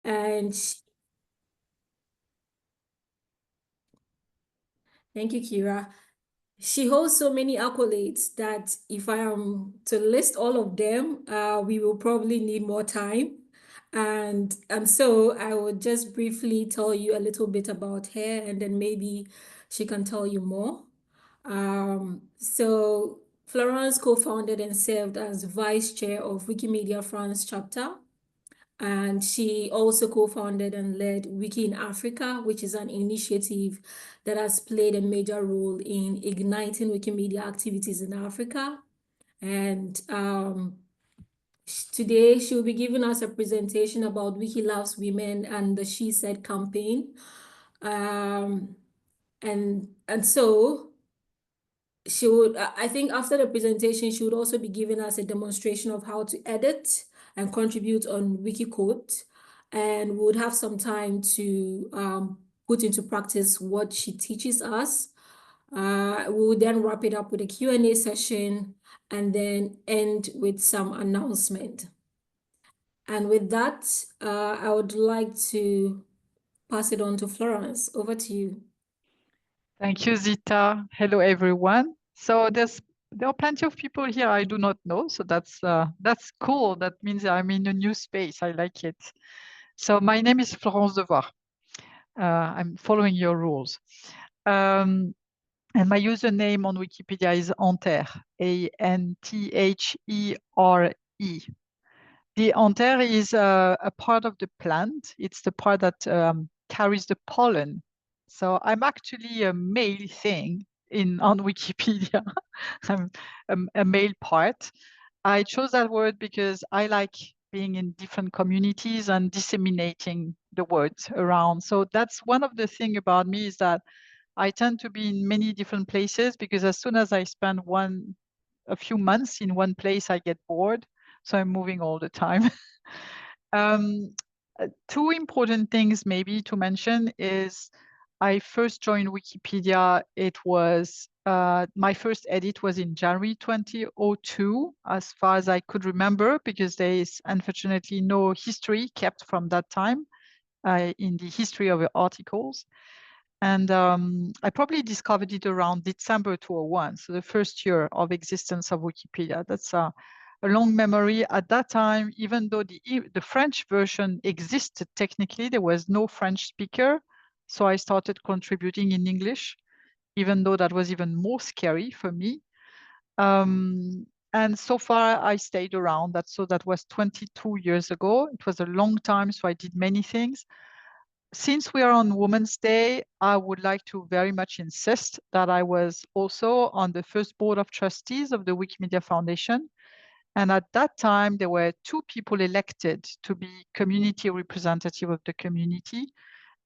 And thank you, Kira. She holds so many accolades that if I am to list all of them, we will probably need more time. And so I will just briefly tell you a little bit about her, and then maybe she can tell you more. So Florence co-founded and served as vice chair of Wikimedia France chapter. And she also co-founded and led Wiki in Africa, which is an initiative that has played a major role in igniting Wikimedia activities in Africa. And today she'll be giving us a presentation about Wiki Loves Women and the She Said campaign. Um, and so she would, I think after the presentation, she would also be giving us a demonstration of how to edit and contribute on Wikiquote. And we would have some time to put into practice what she teaches us. We would then wrap it up with a Q&A session and then end with some announcement. And with that, I would like to pass it on to Florence. Over to you. Thank you, Zita. Hello, everyone. So there are plenty of people here I do not know, so that's cool. That means I'm in a new space. I like it. So my name is Florence Devouard. I'm following your rules. And my username on Wikipedia is Anthere, Anthere. The anther is a part of the plant. It's the part that carries the pollen. So I'm actually a male thing on Wikipedia. I'm a male part. I chose that word because I like being in different communities and disseminating the words around. So that's one of the things about me, is that I tend to be in many different places, because as soon as I spend a few months in one place, I get bored. So I'm moving all the time. um, Two important things maybe to mention is I first joined Wikipedia. It was my first edit was in January 2002, as far as I could remember, because there is unfortunately no history kept from that time in the history of the articles. And I probably discovered it around December 2001, so the first year of existence of Wikipedia. That's a long memory. At that time, even though the French version existed technically, there was no French speaker. So I started contributing in English, even though that was even more scary for me. And so far, I stayed around. That was 22 years ago. It was a long time, so I did many things. Since we are on Women's Day, I would like to very much insist that I was also on the first board of trustees of the Wikimedia Foundation. And at that time, there were 2 people elected to be community representative of the community.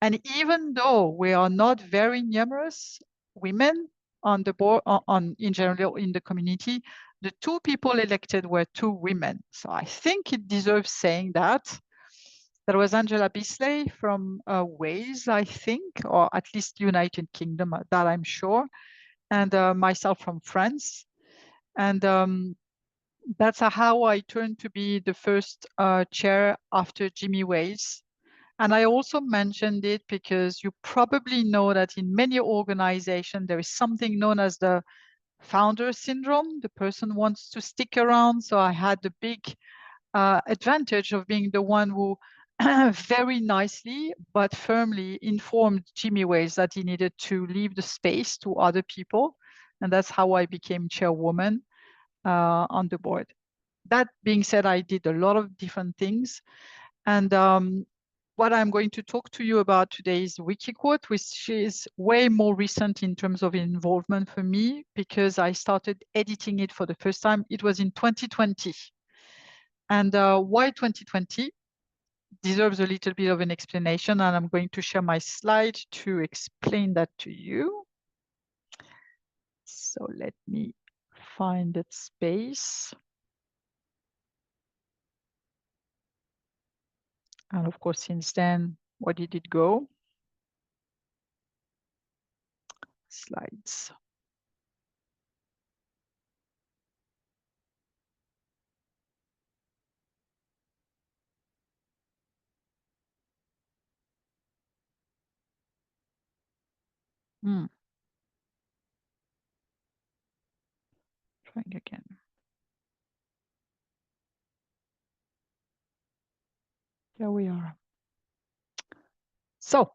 And even though we are not very numerous women on the board, in general in the community, the 2 people elected were 2 women. So I think it deserves saying that. There was Angela Bisley from Wales, I think, or at least United Kingdom, that I'm sure, and myself from France. And that's how I turned to be the first chair after Jimmy Wales. And I also mentioned it because you probably know that in many organizations, there is something known as the founder syndrome. The person wants to stick around. So I had the big advantage of being the one who very nicely but firmly informed Jimmy Wales that he needed to leave the space to other people. And that's how I became chairwoman on the board. That being said, I did a lot of different things. And what I'm going to talk to you about today is Wikiquote, which is way more recent in terms of involvement for me, because I started editing it for the first time. It was in 2020. And why 2020 deserves a little bit of an explanation, and I'm going to share my slide to explain that to you. So let me find that space. And of course, since then, where did it go? Slides. Mm. Trying again. Here we are. So,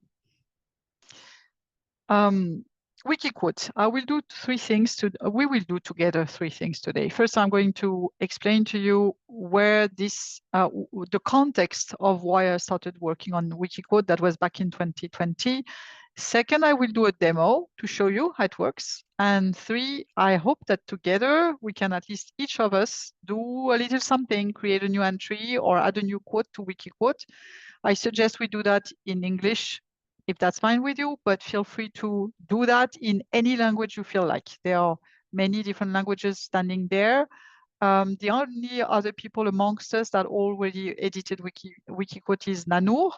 Wikiquote. I will do three things we will do together three things today. First, I'm going to explain to you where this, the context of why I started working on Wikiquote. That was back in 2020. Second, I will do a demo to show you how it works. And three, I hope that together we can at least each of us do a little something, create a new entry or add a new quote to Wikiquote. I suggest we do that in English, if that's fine with you, but feel free to do that in any language you feel like. There are many different languages standing there. The only other people amongst us that already edited Wikiquote is Nanur,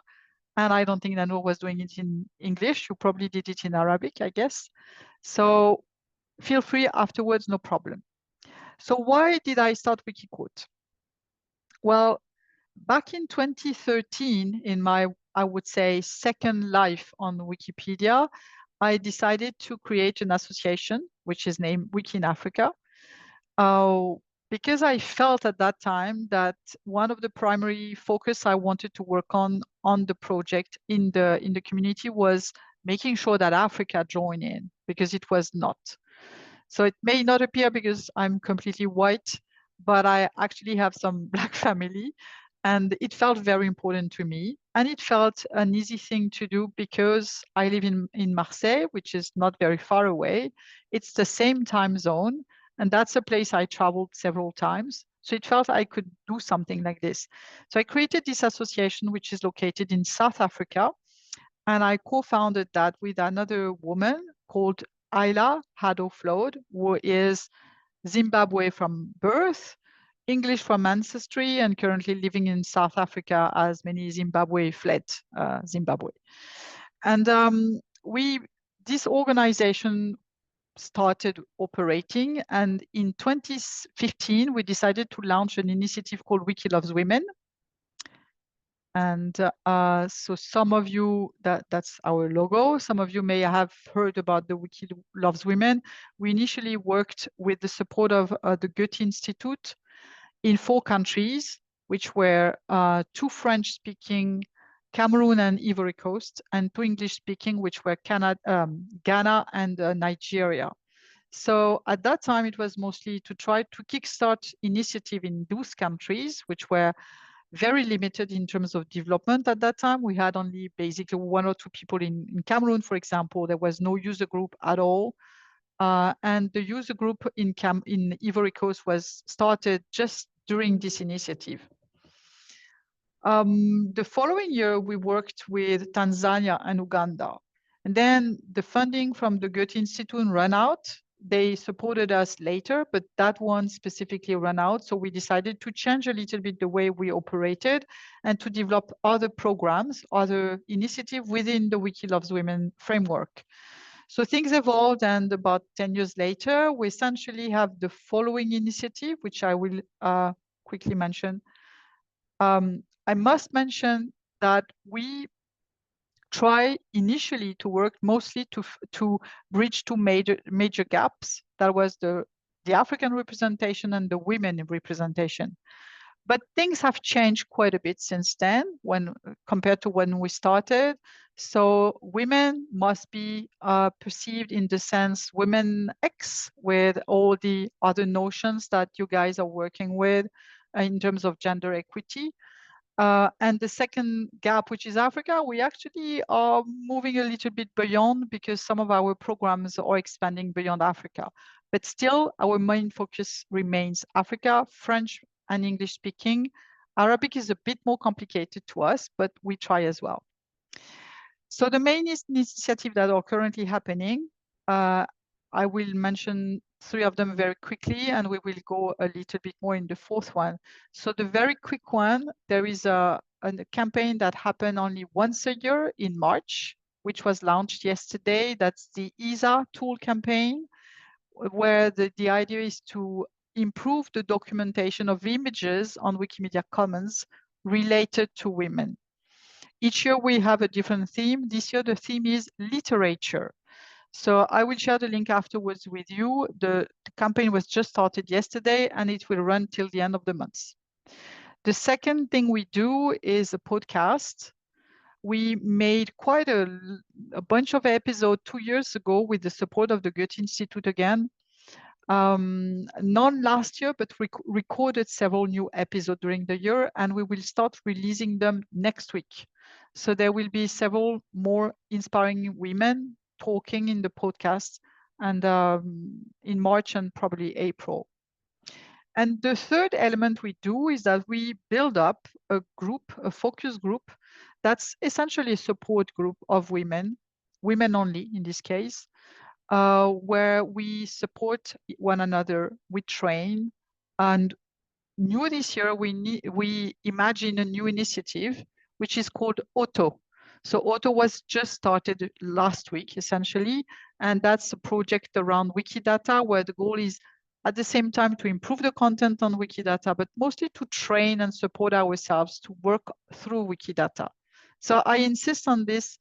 and I don't think Nanur was doing it in English. You probably did it in Arabic, I guess. So feel free afterwards, no problem. So why did I start Wikiquote? Well, back in 2013, in my, I would say, second life on Wikipedia, I decided to create an association, which is named Wiki in Africa, because I felt at that time that one of the primary focus I wanted to work on the project in the community was making sure that Africa joined in, because it was not. So it may not appear because I'm completely white, but I actually have some Black family, and it felt very important to me. And it felt an easy thing to do because I live in Marseille, which is not very far away. It's the same time zone, and that's a place I traveled several times. So it felt I could do something like this. So I created this association, which is located in South Africa, and I co-founded that with another woman called Ayla Haddo-Flood, who is Zimbabwe from birth, English from ancestry, and currently living in South Africa as many Zimbabwe fled Zimbabwe. And this organization started operating, and in 2015, we decided to launch an initiative called Wiki Loves Women. And so some of you, that's our logo. Some of you may have heard about the Wiki Loves Women. We initially worked with the support of the Goethe Institute in 4 countries, which were 2 French-speaking, Cameroon and Ivory Coast, and 2 English-speaking, which were Ghana and Nigeria. So at that time, it was mostly to try to kickstart initiative in those countries, which were very limited in terms of development at that time. We had only basically 1 or 2 people in Cameroon, for example. There was no user group at all. And the user group in Ivory Coast was started just during this initiative. The following year, we worked with Tanzania and Uganda. And then the funding from the Goethe Institute ran out. They supported us later, but that one specifically ran out. So we decided to change a little bit the way we operated and to develop other programs, other initiatives within the Wiki Loves Women framework. So things evolved, and about 10 years later, we essentially have the following initiative, which I will quickly mention. I must mention that we try initially to work mostly to bridge 2 major gaps. That was the African representation and the women representation. But things have changed quite a bit since then when compared to when we started. So women must be perceived in the sense women X, with all the other notions that you guys are working with in terms of gender equity. And the second gap, which is Africa, we actually are moving a little bit beyond because some of our programs are expanding beyond Africa. But still, our main focus remains Africa, French and English speaking. Arabic is a bit more complicated to us, but we try as well. So the main initiatives that are currently happening, I will mention 3 of them very quickly, and we will go a little bit more in the 4th one. So the very quick one, there is a campaign that happened only once a year in March, which was launched yesterday. That's the ISA tool campaign, where the idea is to improve the documentation of images on Wikimedia Commons related to women. Each year we have a different theme. This year the theme is literature. So I will share the link afterwards with you. The campaign was just started yesterday and it will run till the end of the month. The second thing we do is a podcast. We made quite a bunch of episodes 2 years ago with the support of the Goethe Institute again. None last year, but we recorded several new episodes during the year, and we will start releasing them next week. So there will be several more inspiring women talking in the podcast, and in March and probably April. And the third element we do is that we build up a group, a focus group, that's essentially a support group of women, women only in this case, where we support one another, we train, and new this year we imagine a new initiative which is called Auto. So Auto was just started last week essentially, and that's a project around Wikidata where the goal is at the same time to improve the content on Wikidata, but mostly to train and support ourselves to work through Wikidata. So I insist on this.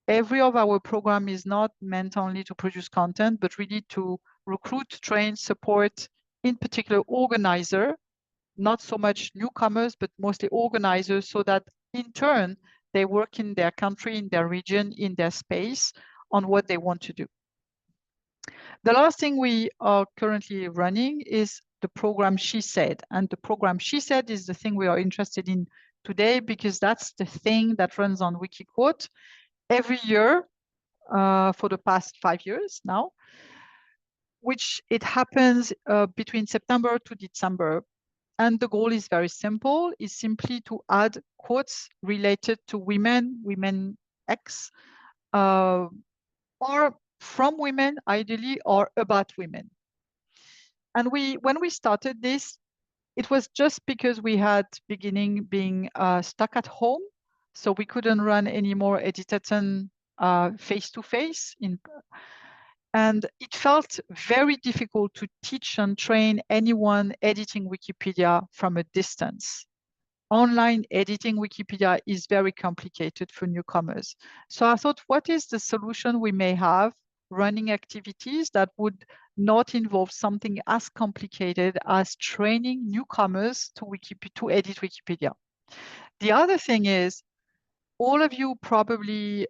Every of our program is not meant only to produce content, but really to recruit, train, support, in particular organizer, not so much newcomers, but mostly organizers, so that in turn, they work in their country, in their region, in their space on what they want to do. The last thing we are currently running is the program She Said. And the program She Said is the thing we are interested in today, because that's the thing that runs on Wikiquote every year for the past 5 years now, which it happens between September to December. And the goal is very simple, is simply to add quotes related to women, women X, or from women, ideally, or about women. And when we started this, it was just because we had beginning being stuck at home. So we couldn't run any more editathon face-to-face. And it felt very difficult to teach and train anyone editing Wikipedia from a distance. Online editing Wikipedia is very complicated for newcomers. So I thought, what is the solution we may have running activities that would not involve something as complicated as training newcomers to edit Wikipedia? The other thing is, all of you probably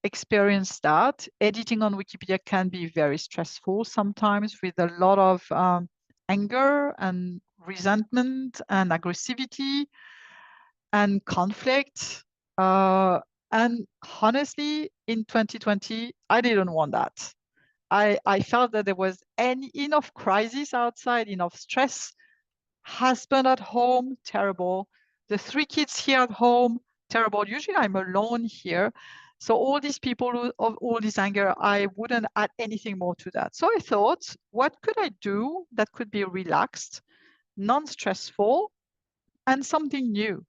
experienced that. Editing on Wikipedia can be very stressful sometimes, with a lot of anger and resentment and aggressivity and conflict. And honestly, in 2020, I didn't want that. I felt that there was enough crisis outside, enough stress. Husband at home, terrible. The 3 kids here at home, terrible. Usually I'm alone here. So all these people of all this anger, I wouldn't add anything more to that. So I thought, what could I do that could be relaxed, non-stressful, and something new?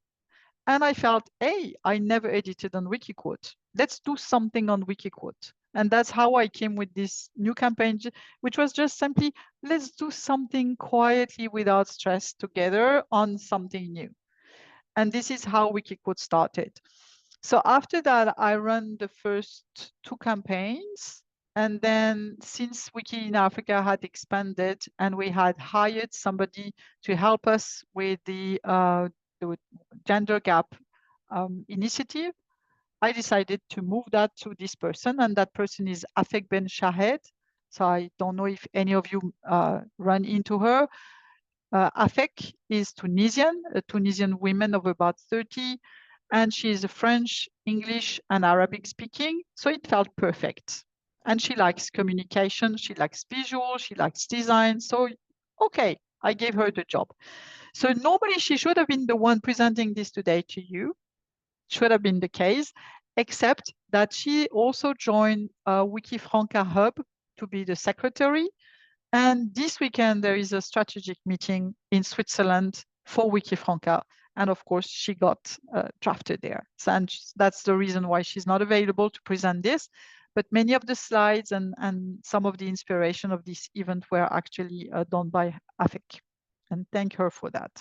And I felt, hey, I never edited on Wikiquote. Let's do something on Wikiquote. And that's how I came with this new campaign, which was just simply, let's do something quietly without stress together on something new. And this is how Wikiquote started. So after that, I ran the first 2 campaigns. And then since Wiki in Africa had expanded and we had hired somebody to help us with the gender gap initiative, I decided to move that to this person, and that person is Afek Ben Chahed. So I don't know if any of you run into her. Afek is Tunisian, a Tunisian woman of about 30, and she is a French, English, and Arabic speaking. So it felt perfect. And she likes communication, she likes visual, she likes design. So, okay, I gave her the job. So normally she should have been the one presenting this today to you. Should have been the case, except that she also joined Wikifranca Hub to be the secretary. And this weekend, there is a strategic meeting in Switzerland for Wikifranca. And of course, she got drafted there. So, and that's the reason why she's not available to present this. But many of the slides and some of the inspiration of this event were actually done by Afek. And thank her for that.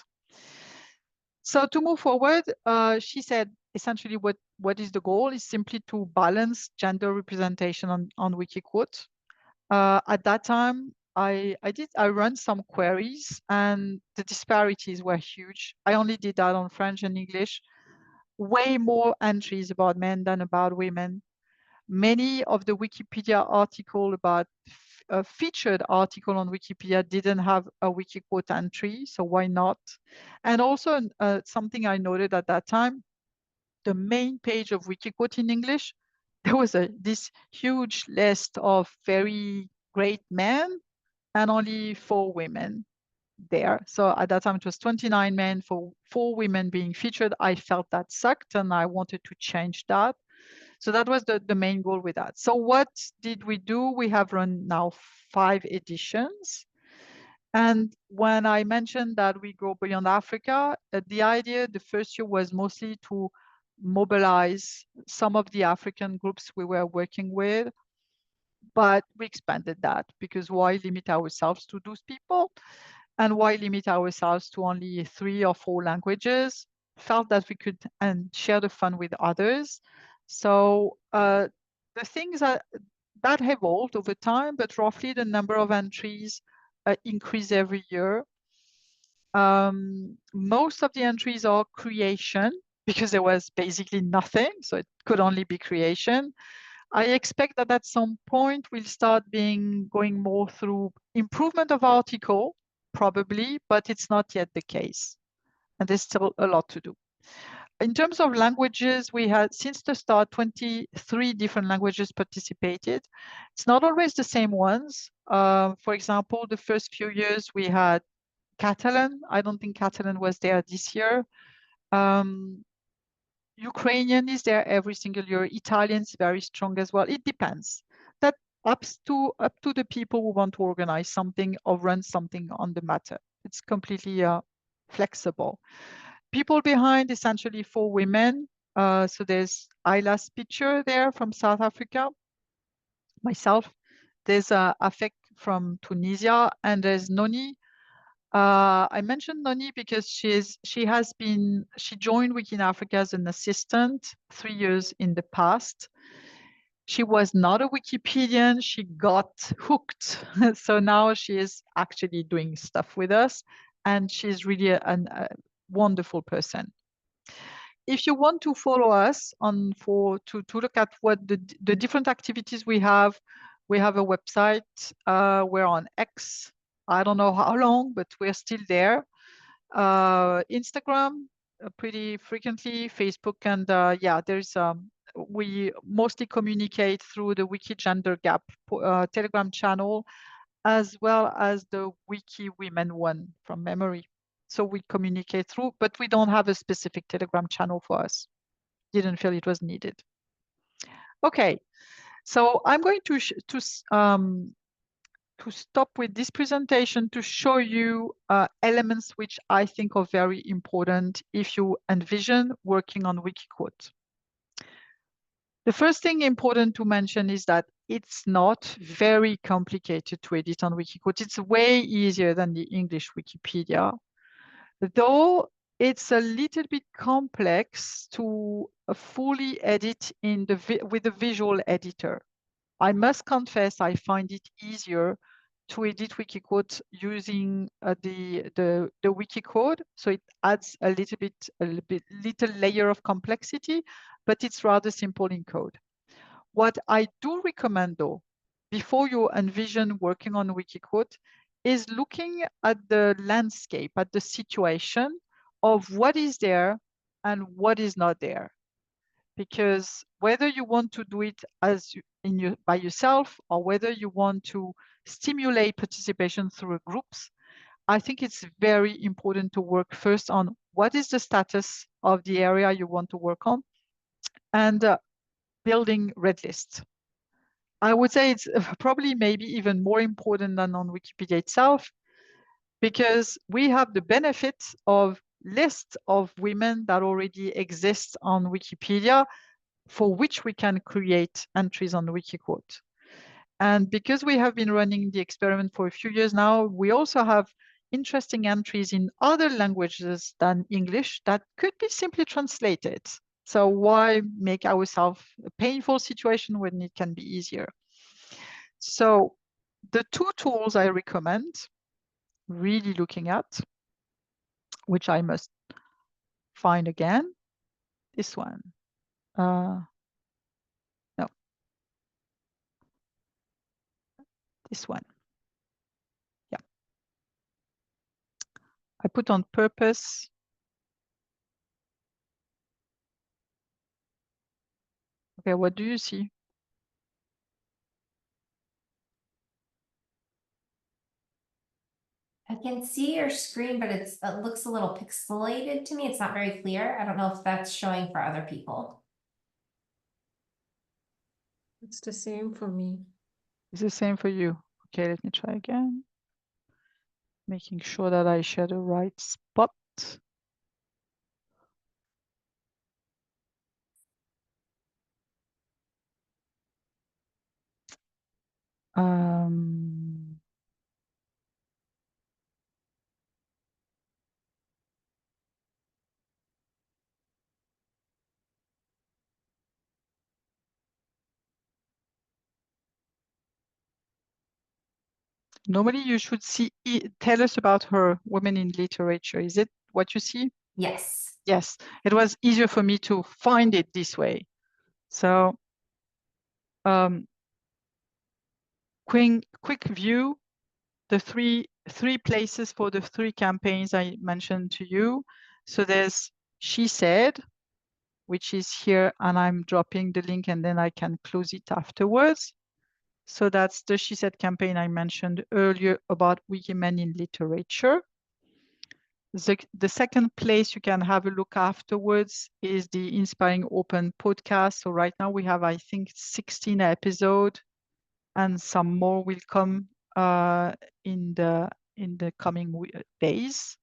So to move forward, she said essentially what is the goal is simply to balance gender representation on Wikiquote. At that time, I run some queries and the disparities were huge. I only did that on French and English. Way more entries about men than about women. Many of the Wikipedia article about a featured article on Wikipedia didn't have a Wikiquote entry, so why not? And also something I noted at that time, the main page of Wikiquote in English, there was this huge list of very great men and only 4 women there. So at that time, it was 29 men for 4 women being featured. I felt that sucked and I wanted to change that. So that was the main goal with that. So what did we do? We have run now 5 editions. And when I mentioned that we go beyond Africa, the idea the first year was mostly to mobilize some of the African groups we were working with, but we expanded that because why limit ourselves to those people? And why limit ourselves to only 3 or 4 languages? Felt that we could and share the fun with others. So the things that evolved over time, but roughly the number of entries increase every year. Most of the entries are creation because there was basically nothing, so it could only be creation. I expect that at some point we'll start going more through improvement of article, probably, but it's not yet the case. And there's still a lot to do. In terms of languages, we had, since the start, 23 different languages participated. It's not always the same ones. For example, the first few years we had Catalan. I don't think Catalan was there this year. Ukrainian is there every single year. Italian is very strong as well. It depends. That up to the people who want to organize something or run something on the matter. It's completely flexible. People behind, essentially 4 women. So there's Ayla's picture there from South Africa, myself. There's Afek from Tunisia, and there's Noni. I mentioned Noni because she joined Wiki in Africa as an assistant 3 years in the past. She was not a Wikipedian, she got hooked. So now she is actually doing stuff with us and she's really a wonderful person. If you want to follow us to look at what the different activities we have a website. We're on X. I don't know how long, but we're still there. Instagram, pretty frequently, Facebook, and yeah, we mostly communicate through the Wiki Gender Gap Telegram channel, as well as the Wiki Women one from memory. So we communicate through, but we don't have a specific Telegram channel for us. Didn't feel it was needed. Okay, so I'm going to stop with this presentation to show you elements which I think are very important if you envision working on Wikiquote. The first thing important to mention is that it's not very complicated to edit on Wikiquote. It's way easier than the English Wikipedia, though it's a little bit complex to fully edit with a visual editor. I must confess, I find it easier to edit Wikiquote using the wiki code. So it adds a little layer of complexity, but it's rather simple in code. What I do recommend though, before you envision working on Wikiquote, is looking at the landscape, at the situation of what is there and what is not there. Because whether you want to do it by yourself or whether you want to stimulate participation through groups, I think it's very important to work first on what is the status of the area you want to work on and building red lists. I would say it's probably maybe even more important than on Wikipedia itself, because we have the benefit of lists of women that already exist on Wikipedia for which we can create entries on Wikiquote. And because we have been running the experiment for a few years now, we also have interesting entries in other languages than English that could be simply translated. So why make ourselves a painful situation when it can be easier? So the two tools I recommend really looking at, which I must find again, this one. No, this one. Yeah, I put on purpose. Okay, what do you see? I can see your screen, but it looks a little pixelated to me. It's not very clear. I don't know if that's showing for other people. It's the same for me. It's the same for you. Okay, let me try again. Making sure that I share the right spot. Um, Normally you should see, tell us about her, women in literature. Is it what you see? Yes. Yes, it was easier for me to find it this way. So quick view, the three places for the three campaigns I mentioned to you. So there's She Said, which is here, and I'm dropping the link and then I can close it afterwards. So that's the She Said campaign I mentioned earlier about women in literature. The second place you can have a look afterwards is the Inspiring Open podcast. So right now we have, I think, 16 episodes, and some more will come in the coming days.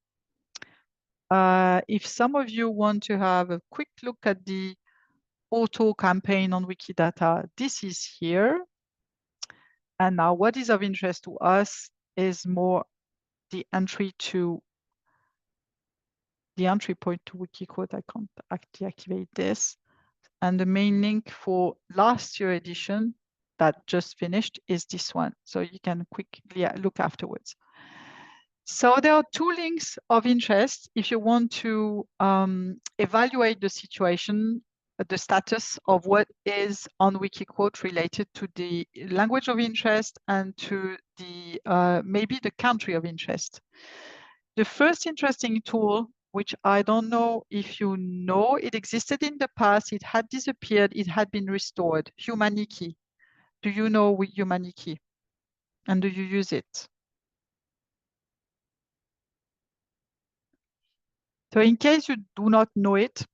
If some of you want to have a quick look at the auto campaign on Wikidata, this is here. And now what is of interest to us is more the entry point to Wikiquote. I can't deactivate this. And the main link for last year edition that just finished is this one. So you can quickly look afterwards. So there are two links of interest if you want to evaluate the situation, the status of what is on Wikiquote related to the language of interest and to the maybe the country of interest. The first interesting tool, which I don't know if you know, it existed in the past, it had disappeared, it had been restored, Humaniki. Do you know Humaniki? And do you use it? So in case you do not know it,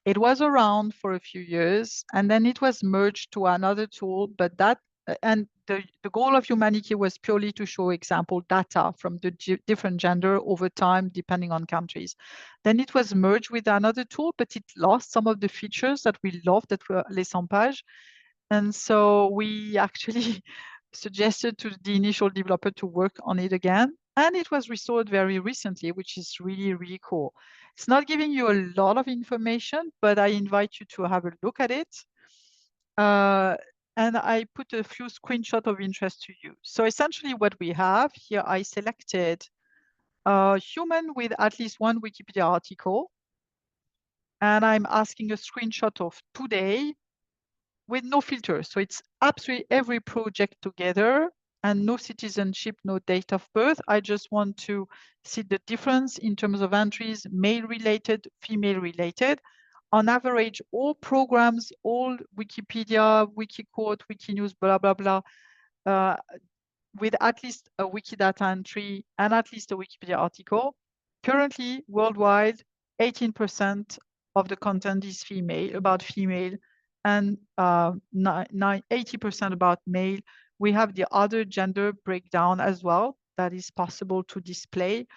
it was around for a few years and then it was merged to another tool, but and the goal of Humanity was purely to show example data from the different gender over time, depending on countries. Then it was merged with another tool, but it lost some of the features that we loved that were les 100 pages. And so we actually suggested to the initial developer to work on it again. And it was restored very recently, which is really, really cool. It's not giving you a lot of information, but I invite you to have a look at it. And I put a few screenshots of interest to you. So essentially what we have here, I selected a human with at least one Wikipedia article. And I'm asking a screenshot of today with no filter. So it's absolutely every project together and no citizenship, no date of birth. I just want to see the difference in terms of entries, male related, female related. On average, all programs, all Wikipedia, Wikiquote, Wikinews, blah, blah, blah, with at least a Wikidata entry and at least a Wikipedia article. Currently, worldwide, 18% of the content is female, about female, and 80% about male. We have the other gender breakdown as well that is possible to display.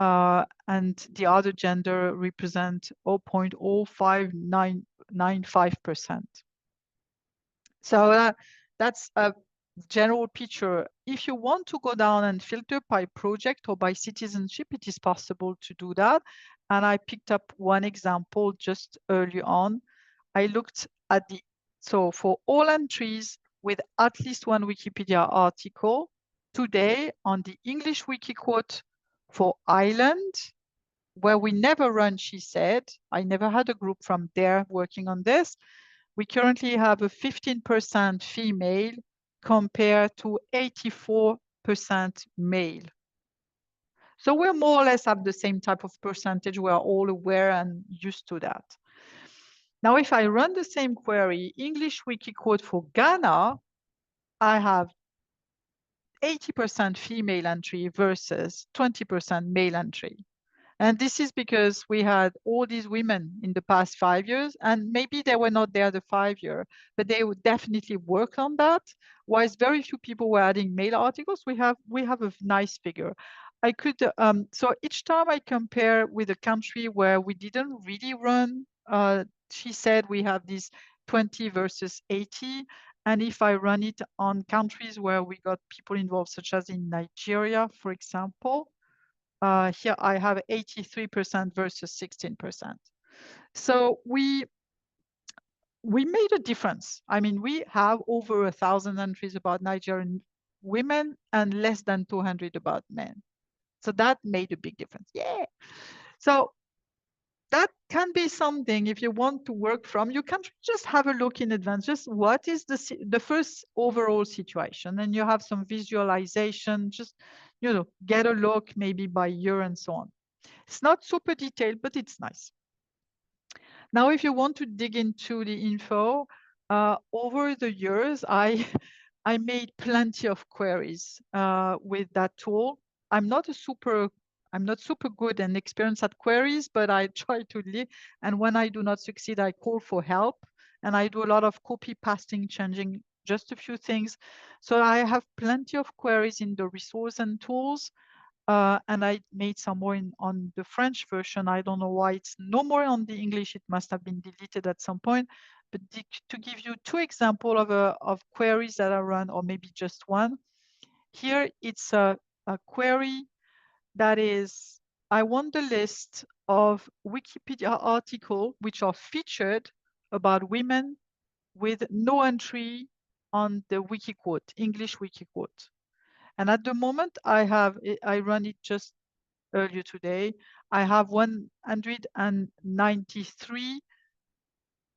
And the other gender represent 0.05995%. So that's general picture. If you want to go down and filter by project or by citizenship, it is possible to do that. And I picked up one example just early on. I looked at so for all entries with at least one Wikipedia article, today on the English Wikiquote for Ireland, where we never run, she said, I never had a group from there working on this. We currently have a 15% female compared to 84% male. So we're more or less at the same type of percentage. We're all aware and used to that. Now, if I run the same query, English Wikiquote for Ghana, I have 80% female entry versus 20% male entry. And this is because we had all these women in the past 5 years, and maybe they were not there the 5 year, but they would definitely work on that. Whilst very few people were adding male articles, we have a nice figure. I could, so each time I compare with a country where we didn't really run, she said we have these 20 versus 80. And if I run it on countries where we got people involved, such as in Nigeria, for example, here I have 83% versus 16%. So we made a difference. I mean, we have over 1,000 entries about Nigerian women and less than 200 about men. So that made a big difference. Yeah. So that can be something, if you want to work from, you can just have a look in advance, just what is the first overall situation, and you have some visualization, just, you know, get a look maybe by year and so on. It's not super detailed, but it's nice. Now, if you want to dig into the info, over the years, I made plenty of queries with that tool. I'm not super good and experienced at queries, but I try to live. And when I do not succeed, I call for help. And I do a lot of copy pasting, changing just a few things. So I have plenty of queries in the resource and tools. And I made some more on the French version. I don't know why it's no more on the English. It must have been deleted at some point. But to give you two examples of queries that I run, or maybe just one, here it's a query that is, I want the list of Wikipedia articles which are featured about women with no entry on the Wikiquote, English Wikiquote. And at the moment I run it just earlier today, I have 193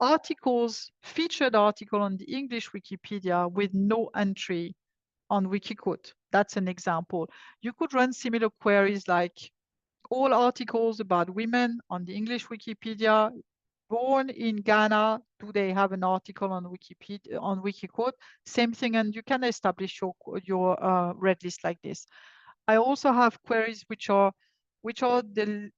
articles, featured article on the English Wikipedia with no entry on Wikiquote. That's an example. You could run similar queries like all articles about women on the English Wikipedia born in Ghana, do they have an article on Wikipedia, on Wikiquote? Same thing, and you can establish your red list like this. I also have queries which are the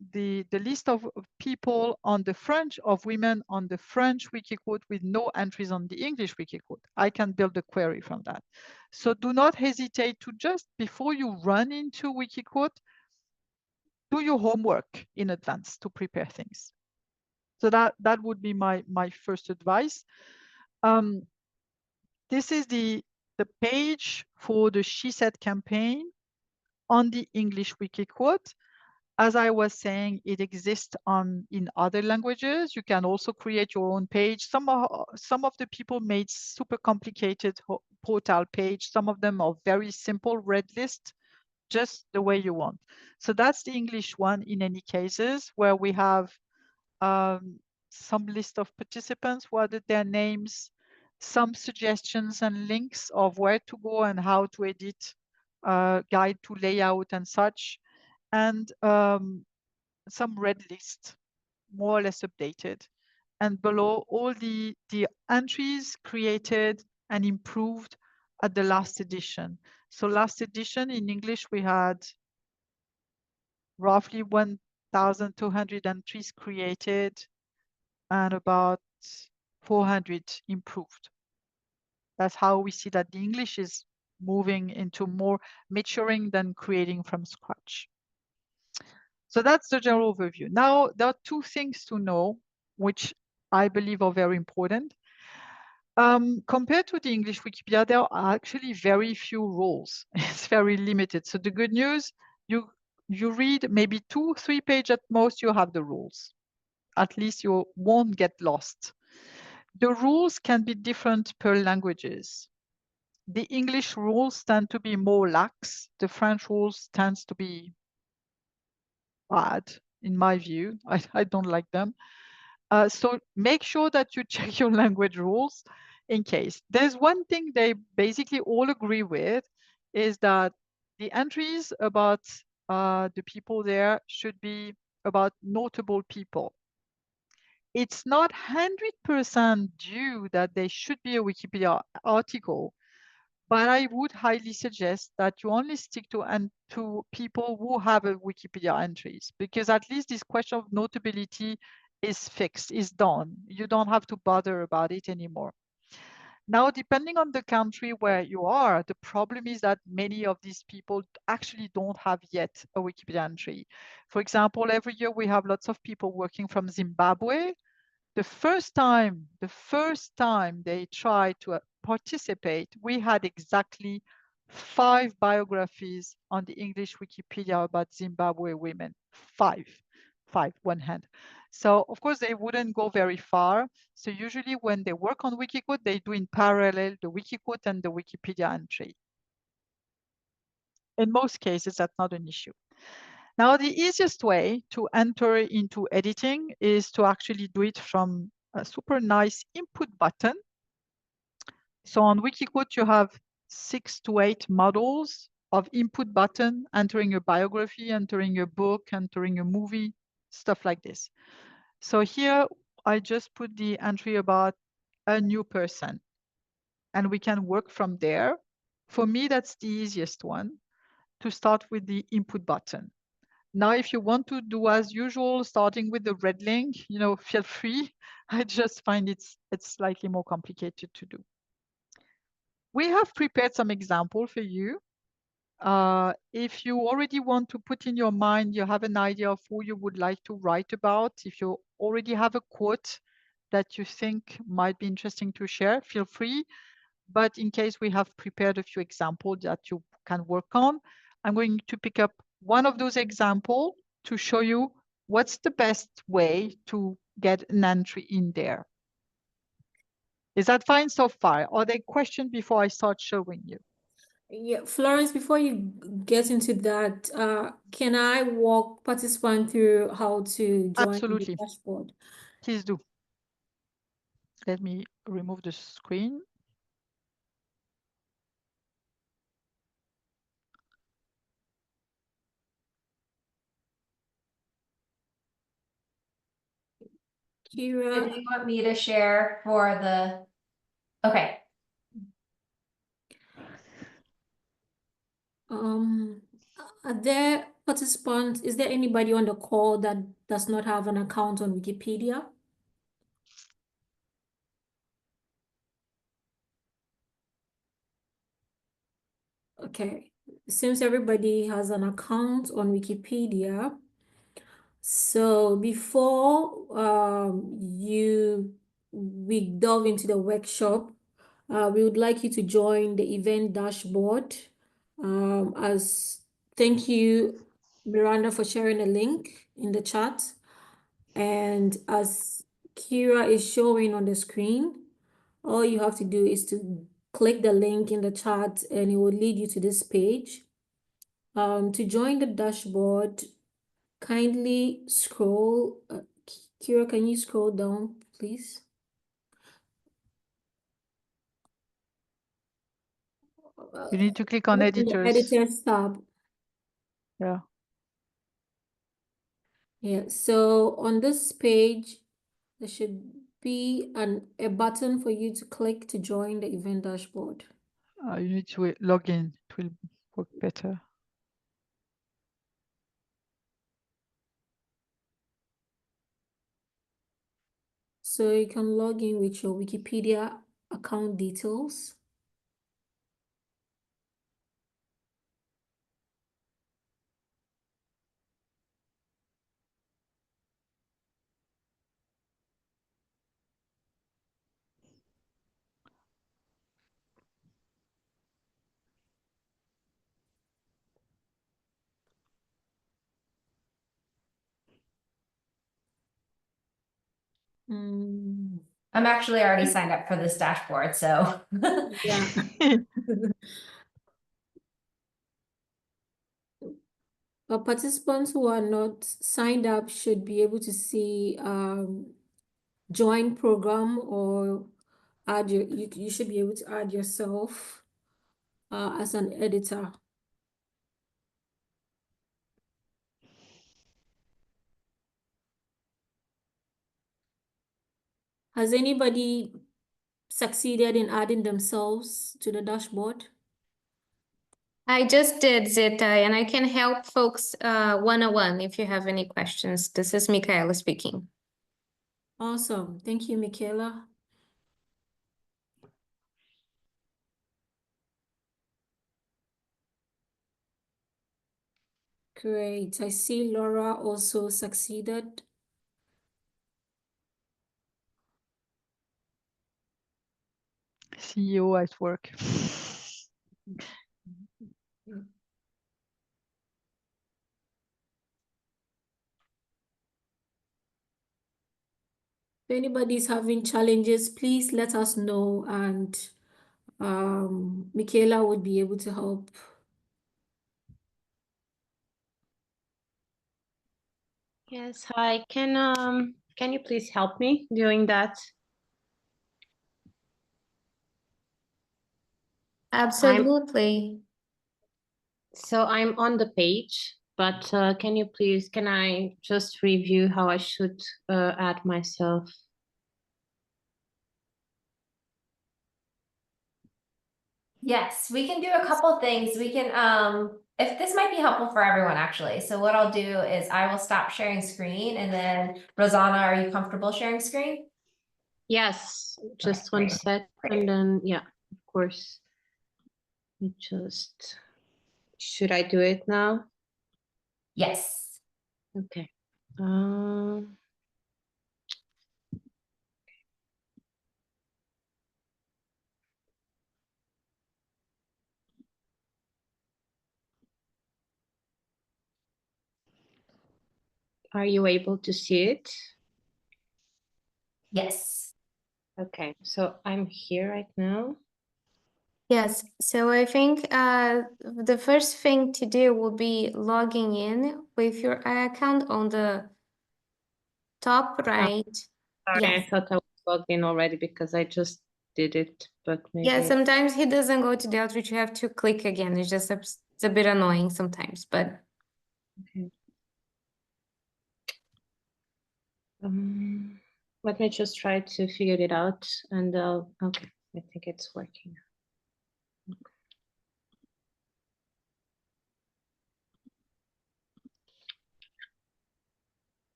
list of people on the French, of women on the French Wikiquote with no entries on the English Wikiquote. I can build a query from that. So do not hesitate to just, before you run into Wikiquote, do your homework in advance to prepare things. So that would be my first advice. This is the page for the She Said campaign on the English Wikiquote. As I was saying, it exists in other languages. You can also create your own page. Some of the people made super complicated portal page. Some of them are very simple red list, just the way you want. So that's the English one in any cases, where we have some list of participants, what are their names, some suggestions and links of where to go and how to edit, guide to layout and such, and some red list, more or less updated. And below, all the entries created and improved at the last edition. So last edition in English, we had roughly 1,200 entries created and about 400 improved. That's how we see that the English is moving into more maturing than creating from scratch. So that's the general overview. Now, there are two things to know, which I believe are very important. Compared to the English Wikipedia, there are actually very few rules. It's very limited. So the good news, you read maybe 2-3 pages at most, you have the rules. At least you won't get lost. The rules can be different per languages. The English rules tend to be more lax. The French rules tends to be bad, in my view. I don't like them. So make sure that you check your language rules in case. There's one thing they basically all agree with is that the entries about the people there should be about notable people. It's not 100% due that they should be a Wikipedia article, but I would highly suggest that you only stick to people who have a Wikipedia entries, because at least this question of notability is fixed, is done. You don't have to bother about it anymore. Now, depending on the country where you are, the problem is that many of these people actually don't have yet a Wikipedia entry. For example, every year we have lots of people working from Zimbabwe. The first time they tried to participate, we had exactly 5 biographies on the English Wikipedia about Zimbabwe women. 5, one hand. So of course they wouldn't go very far. So usually when they work on Wikiquote, they do in parallel the Wikiquote and the Wikipedia entry. In most cases, that's not an issue. Now, the easiest way to enter into editing is to actually do it from a super nice input button. So on Wikiquote, you have 6 to 8 models of input button, entering a biography, entering a book, entering a movie, stuff like this. So here, I just put the entry about a new person, and we can work from there. For me, that's the easiest one, to start with the input button. Now, if you want to do as usual, starting with the red link, feel free. I just find it's slightly more complicated to do. We have prepared some example for you. If you already want to put in your mind, you have an idea of who you would like to write about, if you already have a quote that you think might be interesting to share, feel free. But in case we have prepared a few examples that you can work on, I'm going to pick up one of those examples to show you what's the best way to get an entry in there. Is that fine so far? Are there questions before I start showing you? Yeah, Florence, before you get into that, can I walk participant through how to join the Absolutely. dashboard? Please do. Let me remove the screen. Kira, Do you want me to share for the, okay, um, are there participants, is there anybody on the call that does not have an account on Wikipedia? Okay, since everybody has an account on Wikipedia, so before we delve into the workshop, we would like you to join the event dashboard. As thank you, Miranda, for sharing a link in the chat. And as Kira is showing on the screen, all you have to do is to click the link in the chat and it will lead you to this page. To join the dashboard, kindly scroll. Kira, can you scroll down, please? You need to click on Look in the editors. editors tab. Yeah. Yeah, so on this page, there should be a button for you to click to join the event dashboard. You need to log in. It will work better. So you can log in with your Wikipedia account details. Mm, I'm actually already signed up for this dashboard, so. yeah. But participants who are not signed up should be able to see join program or add you should be able to add yourself as an editor. Has anybody succeeded in adding themselves to the dashboard? I just did, Zita, and I can help folks one-on-one if you have any questions. This is Michaela speaking. Awesome. Thank you, Michaela. Great. I see Laura also succeeded. CEO at work. If anybody's having challenges, please let us know, and Michaela would be able to help. Yes, hi. Can you please help me doing that? Absolutely. So I'm on the page, but can I just review how I should add myself? Yes, we can do a couple things. We can, if this might be helpful for everyone, actually. So what I'll do is I will stop sharing screen, and then Rosanna, are you comfortable sharing screen? Yes, just Okay, one great. sec, and then yeah, of course. Should I do it now? Yes. Okay. Um, are you able to see it? Yes. Okay, so I'm here right now. Yes, so I think the first thing to do will be logging in with your account on the top right. Sorry, I Yes. thought I was logged in already because I just did it, but Yeah, maybe. sometimes he doesn't go to the outreach. You have to click again. It's just it's a bit annoying sometimes, but Okay. Let me just try to figure it out, and okay, I think it's working.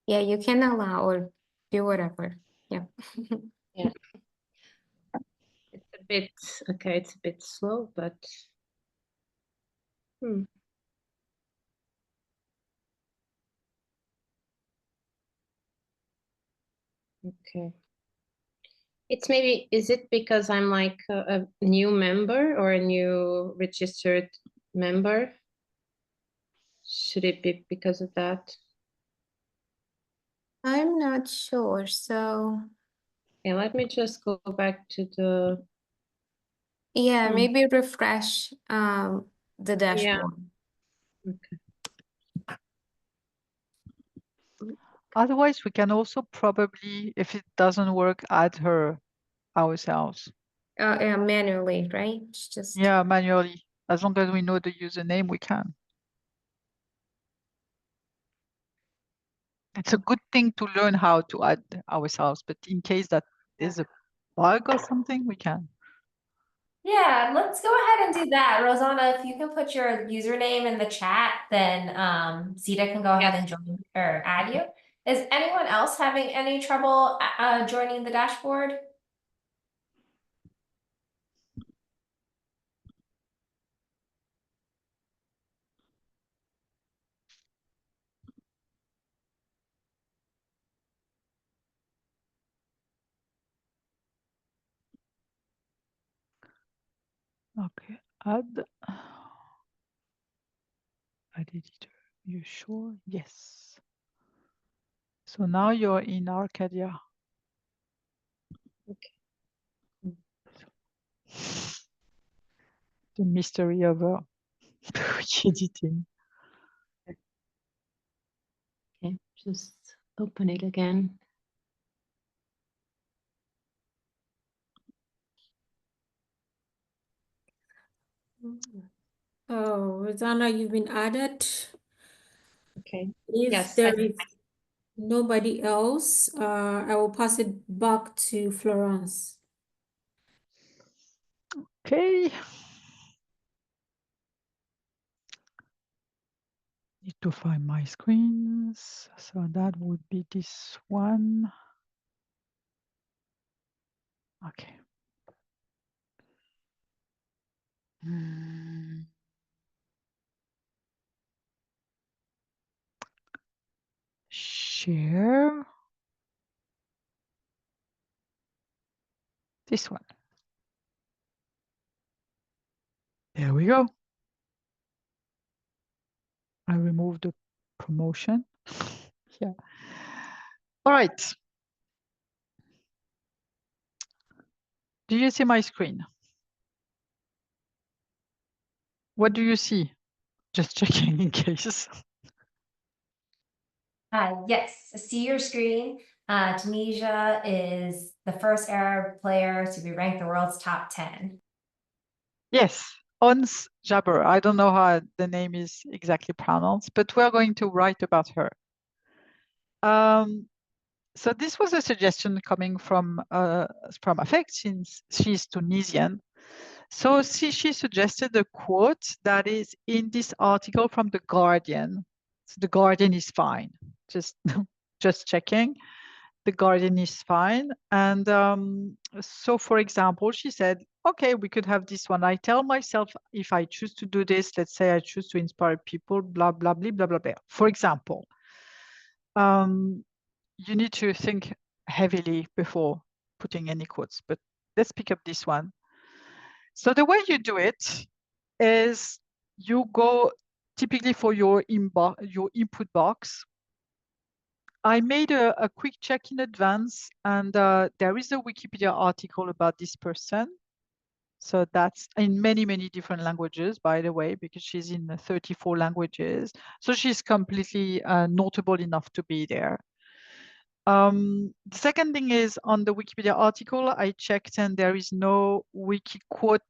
yeah, you can allow or do whatever. Yeah. Yeah, it's a bit okay. It's a bit slow, but okay. It's maybe, is it because I'm like a new member or a new registered member? Should it be because of that? I'm not sure. So Yeah, let me just go back to the. yeah, maybe refresh the Yeah. dashboard. Okay. Otherwise, we can also probably, if it doesn't work, add her ourselves. Yeah, manually, right? It's just Yeah, manually. As long as we know the username, we can. It's a good thing to learn how to add ourselves, but in case that is a bug or something, we can. Yeah, let's go ahead and do that. Rosanna, if you can put your username in the chat, then Zita can go ahead and join or add you. Is anyone else having any trouble joining the dashboard? Okay, add editor. You sure? Yes. So now you're in Arcadia. Okay. The mystery of editing. Okay, just open it again. Oh, Rosanna, you've been added. Okay. If Yes. there is nobody else, I will pass it back to Florence. Okay. Need to find my screens. So that would be this one. Okay. Share. This one. There we go. I removed the promotion. Yeah. All right. Do you see my screen? What do you see? Just checking in case. Yes, see your screen. Tunisia is the first Arab player to be ranked the world's top 10. Yes, Ons Jabeur. I don't know how the name is exactly pronounced, but we're going to write about her. So this was a suggestion coming from Afek, since she's Tunisian. So she suggested a quote that is in this article from The Guardian. So The Guardian is fine. Just just checking. The Guardian is fine. And so, for example, she said, okay, we could have this one. I tell myself, if I choose to do this, let's say I choose to inspire people, blah, blah, blah, blah, blah, blah. For example, you need to think heavily before putting any quotes, but let's pick up this one. So the way you do it is you go typically for your input box. I made a quick check in advance, and there is a Wikipedia article about this person. So that's in many, many different languages, by the way, because she's in 34 languages. So she's completely notable enough to be there. The second thing is on the Wikipedia article, I checked and there is no Wikiquote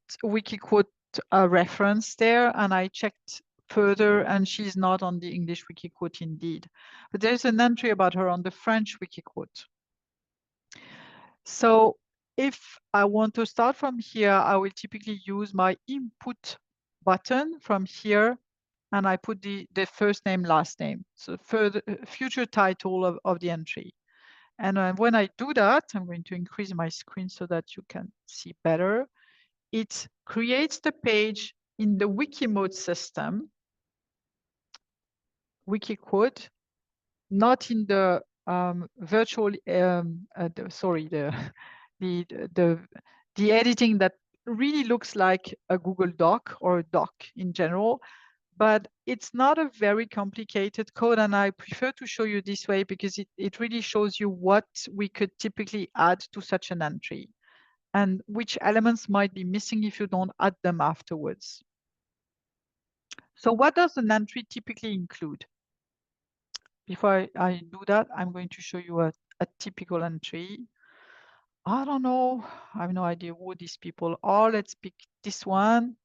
reference there, and I checked further and she's not on the English Wikiquote indeed. But there's an entry about her on the French Wikiquote. So if I want to start from here, I will typically use my input button from here, and I put the first name, last name. So further future title of the entry. And when I do that, I'm going to increase my screen so that you can see better. It creates the page in the Wiki mode system, Wikiquote, not in the virtual, the editing that really looks like a Google Doc or a doc in general. But it's not a very complicated code, and I prefer to show you this way because it really shows you what we could typically add to such an entry and which elements might be missing if you don't add them afterwards. So what does an entry typically include? Before I do that, I'm going to show you a typical entry. I don't know, I have no idea who these people are. Let's pick this one.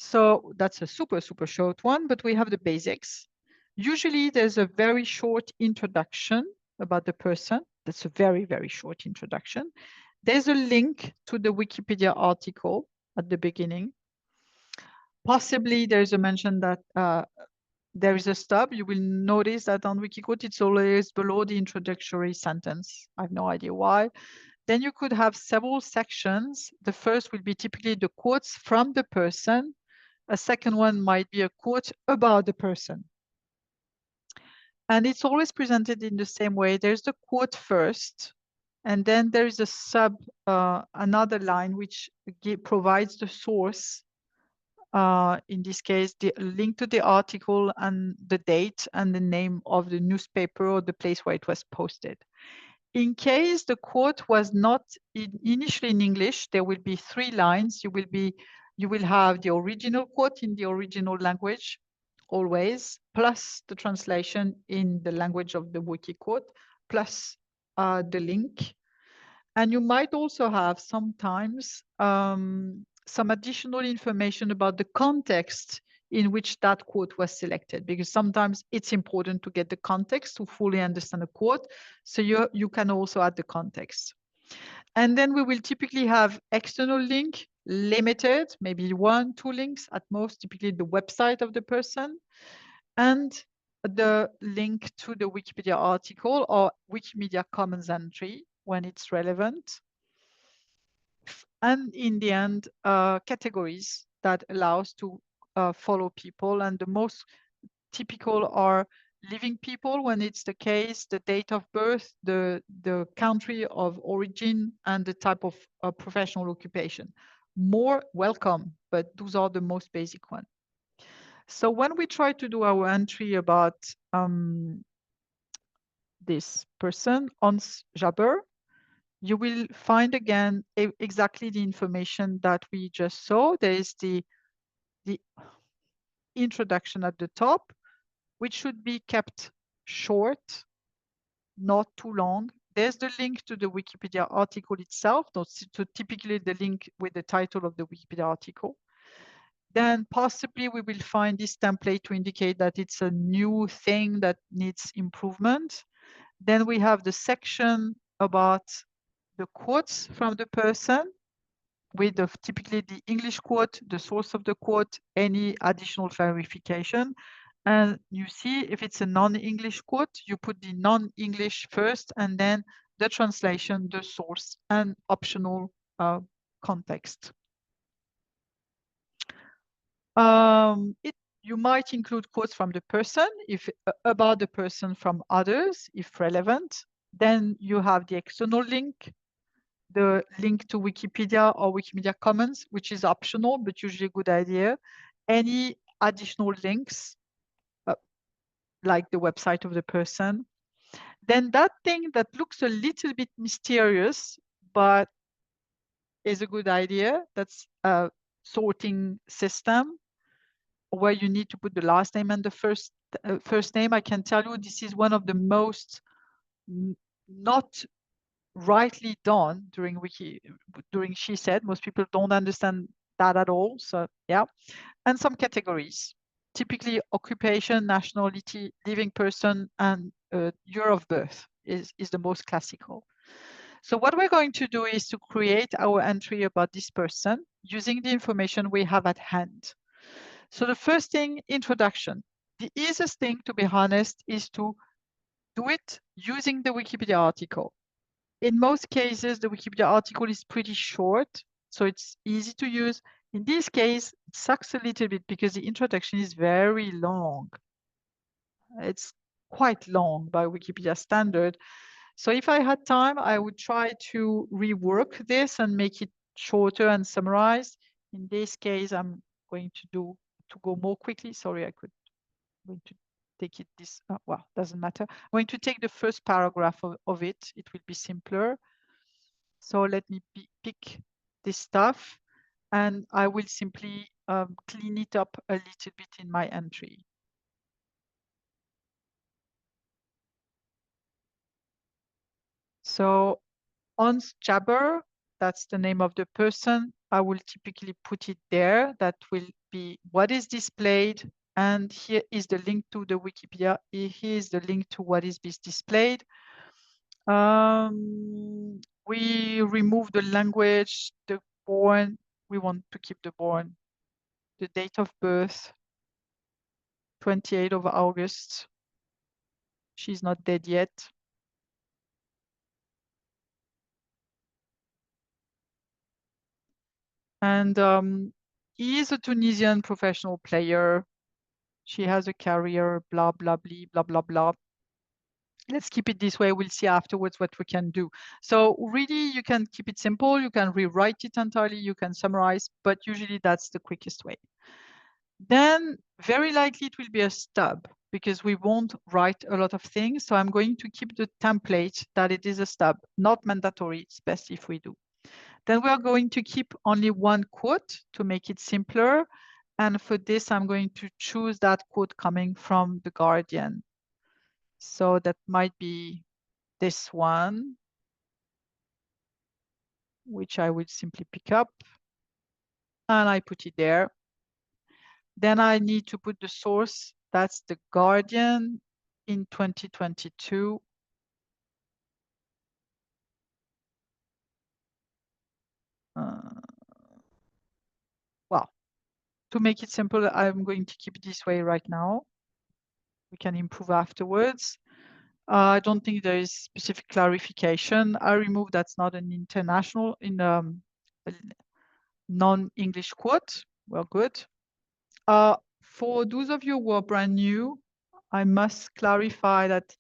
So that's a super, super short one, but we have the basics. Usually there's a very short introduction about the person. That's a very, very short introduction. There's a link to the Wikipedia article at the beginning. Possibly there's a mention that there is a stub. You will notice that on Wikiquote, it's always below the introductory sentence. I have no idea why. Then you could have several sections. The first will be typically the quotes from the person. A second one might be a quote about the person. And it's always presented in the same way. There's the quote first, And then there is a another line which provides the source. In this case, the link to the article and the date and the name of the newspaper or the place where it was posted. In case the quote was not initially in English, there will be 3 lines. You will have the original quote in the original language, always, plus the translation in the language of the Wikiquote, plus the link. And you might also have sometimes some additional information about the context in which that quote was selected, because sometimes it's important to get the context to fully understand a quote. So you can also add the context. And then we will typically have external link, limited, maybe 1, 2 links at most, typically the website of the person, and the link to the Wikipedia article or Wikimedia Commons entry when it's relevant. And in the end, categories that allows to follow people. And the most typical are living people when it's the case, the date of birth, the country of origin, and the type of professional occupation. More welcome, but those are the most basic ones. So when we try to do our entry about this person, Hans Jaber, you will find again exactly the information that we just saw. There is the introduction at the top, which should be kept short, not too long. There's the link to the Wikipedia article itself, so typically the link with the title of the Wikipedia article. Then possibly we will find this template to indicate that it's a new thing that needs improvement. Then we have the section about the quotes from the person with typically the English quote, the source of the quote, any additional verification. And you see if it's a non-English quote, you put the non-English first and then the translation, the source, and optional context. You might include quotes from the person, if about the person from others, if relevant. Then you have the external link, the link to Wikipedia or Wikimedia Commons, which is optional, but usually a good idea. Any additional links, like the website of the person. Then that thing that looks a little bit mysterious, but is a good idea, that's a sorting system where you need to put the last name and the first name. I can tell you this is one of the most not rightly done during She Said. Most people don't understand that at all. So yeah, and some categories, typically occupation, nationality, living person, and year of birth is the most classical. So what we're going to do is to create our entry about this person using the information we have at hand. So the first thing, introduction. The easiest thing, to be honest, is to do it using the Wikipedia article. In most cases, the Wikipedia article is pretty short, so it's easy to use. In this case, it sucks a little bit because the introduction is very long. It's quite long by Wikipedia standard. So if I had time, I would try to rework this and make it shorter and summarize. In this case, I'm going to go more quickly. Sorry, I'm going to take it this, well, doesn't matter. I'm going to take the first paragraph of it. It will be simpler. So let me pick this stuff and I will simply clean it up a little bit in my entry. So Hans Jaber, that's the name of the person. I will typically put it there. That will be what is displayed. And here is the link to the Wikipedia. Here is the link to what is displayed. We remove the language, the born. We want to keep the born. The date of birth, 28th of August. She's not dead yet. And he is a Tunisian professional player. She has a career, blah, blah, blah, blah, blah, blah. let's keep it this way. We'll see afterwards what we can do. So really, you can keep it simple. You can rewrite it entirely. You can summarize, but usually that's the quickest way. Then very likely it will be a stub because we won't write a lot of things. So I'm going to keep the template that it is a stub, not mandatory. It's best if we do. Then we are going to keep only one quote to make it simpler. And for this, I'm going to choose that quote coming from The Guardian. So that might be this one, which I would simply pick up and I put it there. Then I need to put the source. That's The Guardian in 2022. Well, to make it simple, I'm going to keep it this way right now. We can improve afterwards. I don't think there is specific clarification. I remove that's not an international in non-English quote. Well, good. For those of you who are brand new, I must clarify that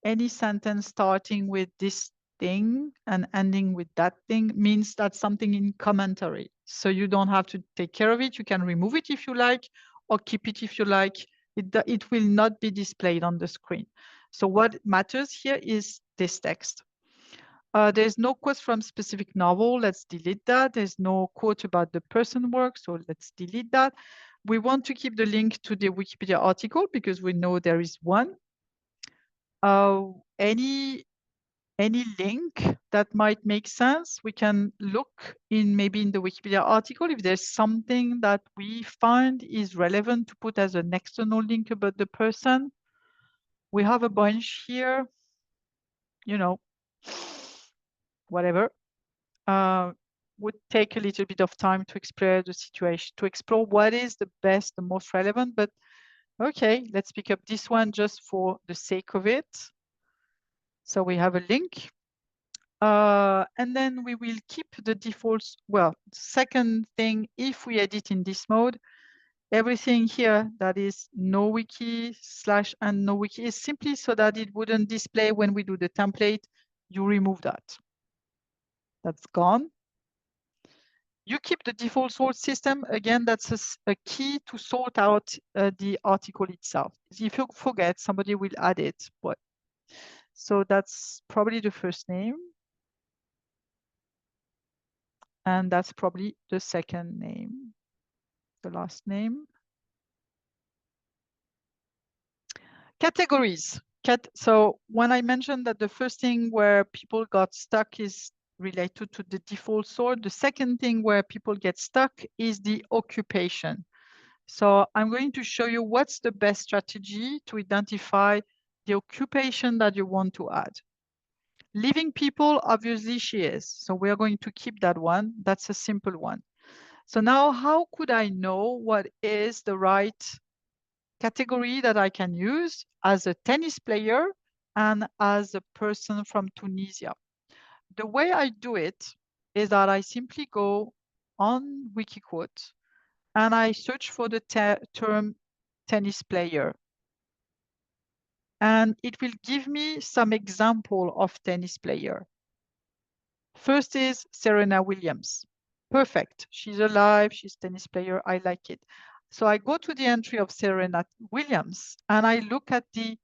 any sentence starting with this thing and ending with that thing means that's something in commentary. So you don't have to take care of it. You can remove it if you like, or keep it if you like. It will not be displayed on the screen. So what matters here is this text. There's no quotes from specific novel. Let's delete that. There's no quote about the person work. So let's delete that. We want to keep the link to the Wikipedia article because we know there is one. Any link that might make sense, we can look in maybe in the Wikipedia article if there's something that we find is relevant to put as an external link about the person. We have a bunch here, you know, whatever. Would take a little bit of time to explore the situation, to explore what is the best, the most relevant, but okay, let's pick up this one just for the sake of it. So we have a link. And then we will keep the defaults. Well, second thing, if we edit in this mode, everything here that is no wiki / and no wiki is simply so that it wouldn't display when we do the template. You remove that. That's gone. You keep the default sort system. Again, that's a key to sort out the article itself. If you forget, somebody will add it. But so that's probably the first name. And that's probably the second name, the last name. Categories. So when I mentioned that the first thing where people got stuck is related to the default sort, the second thing where people get stuck is the occupation. So I'm going to show you what's the best strategy to identify the occupation that you want to add. Living people, obviously she is. So we're going to keep that one. That's a simple one. So now how could I know what is the right category that I can use as a tennis player and as a person from Tunisia? The way I do it is that I simply go on Wikiquote and I search for the term tennis player. And it will give me some example of tennis player. First is Serena Williams. Perfect. She's alive. She's a tennis player. I like it. So I go to the entry of Serena Williams and I look at the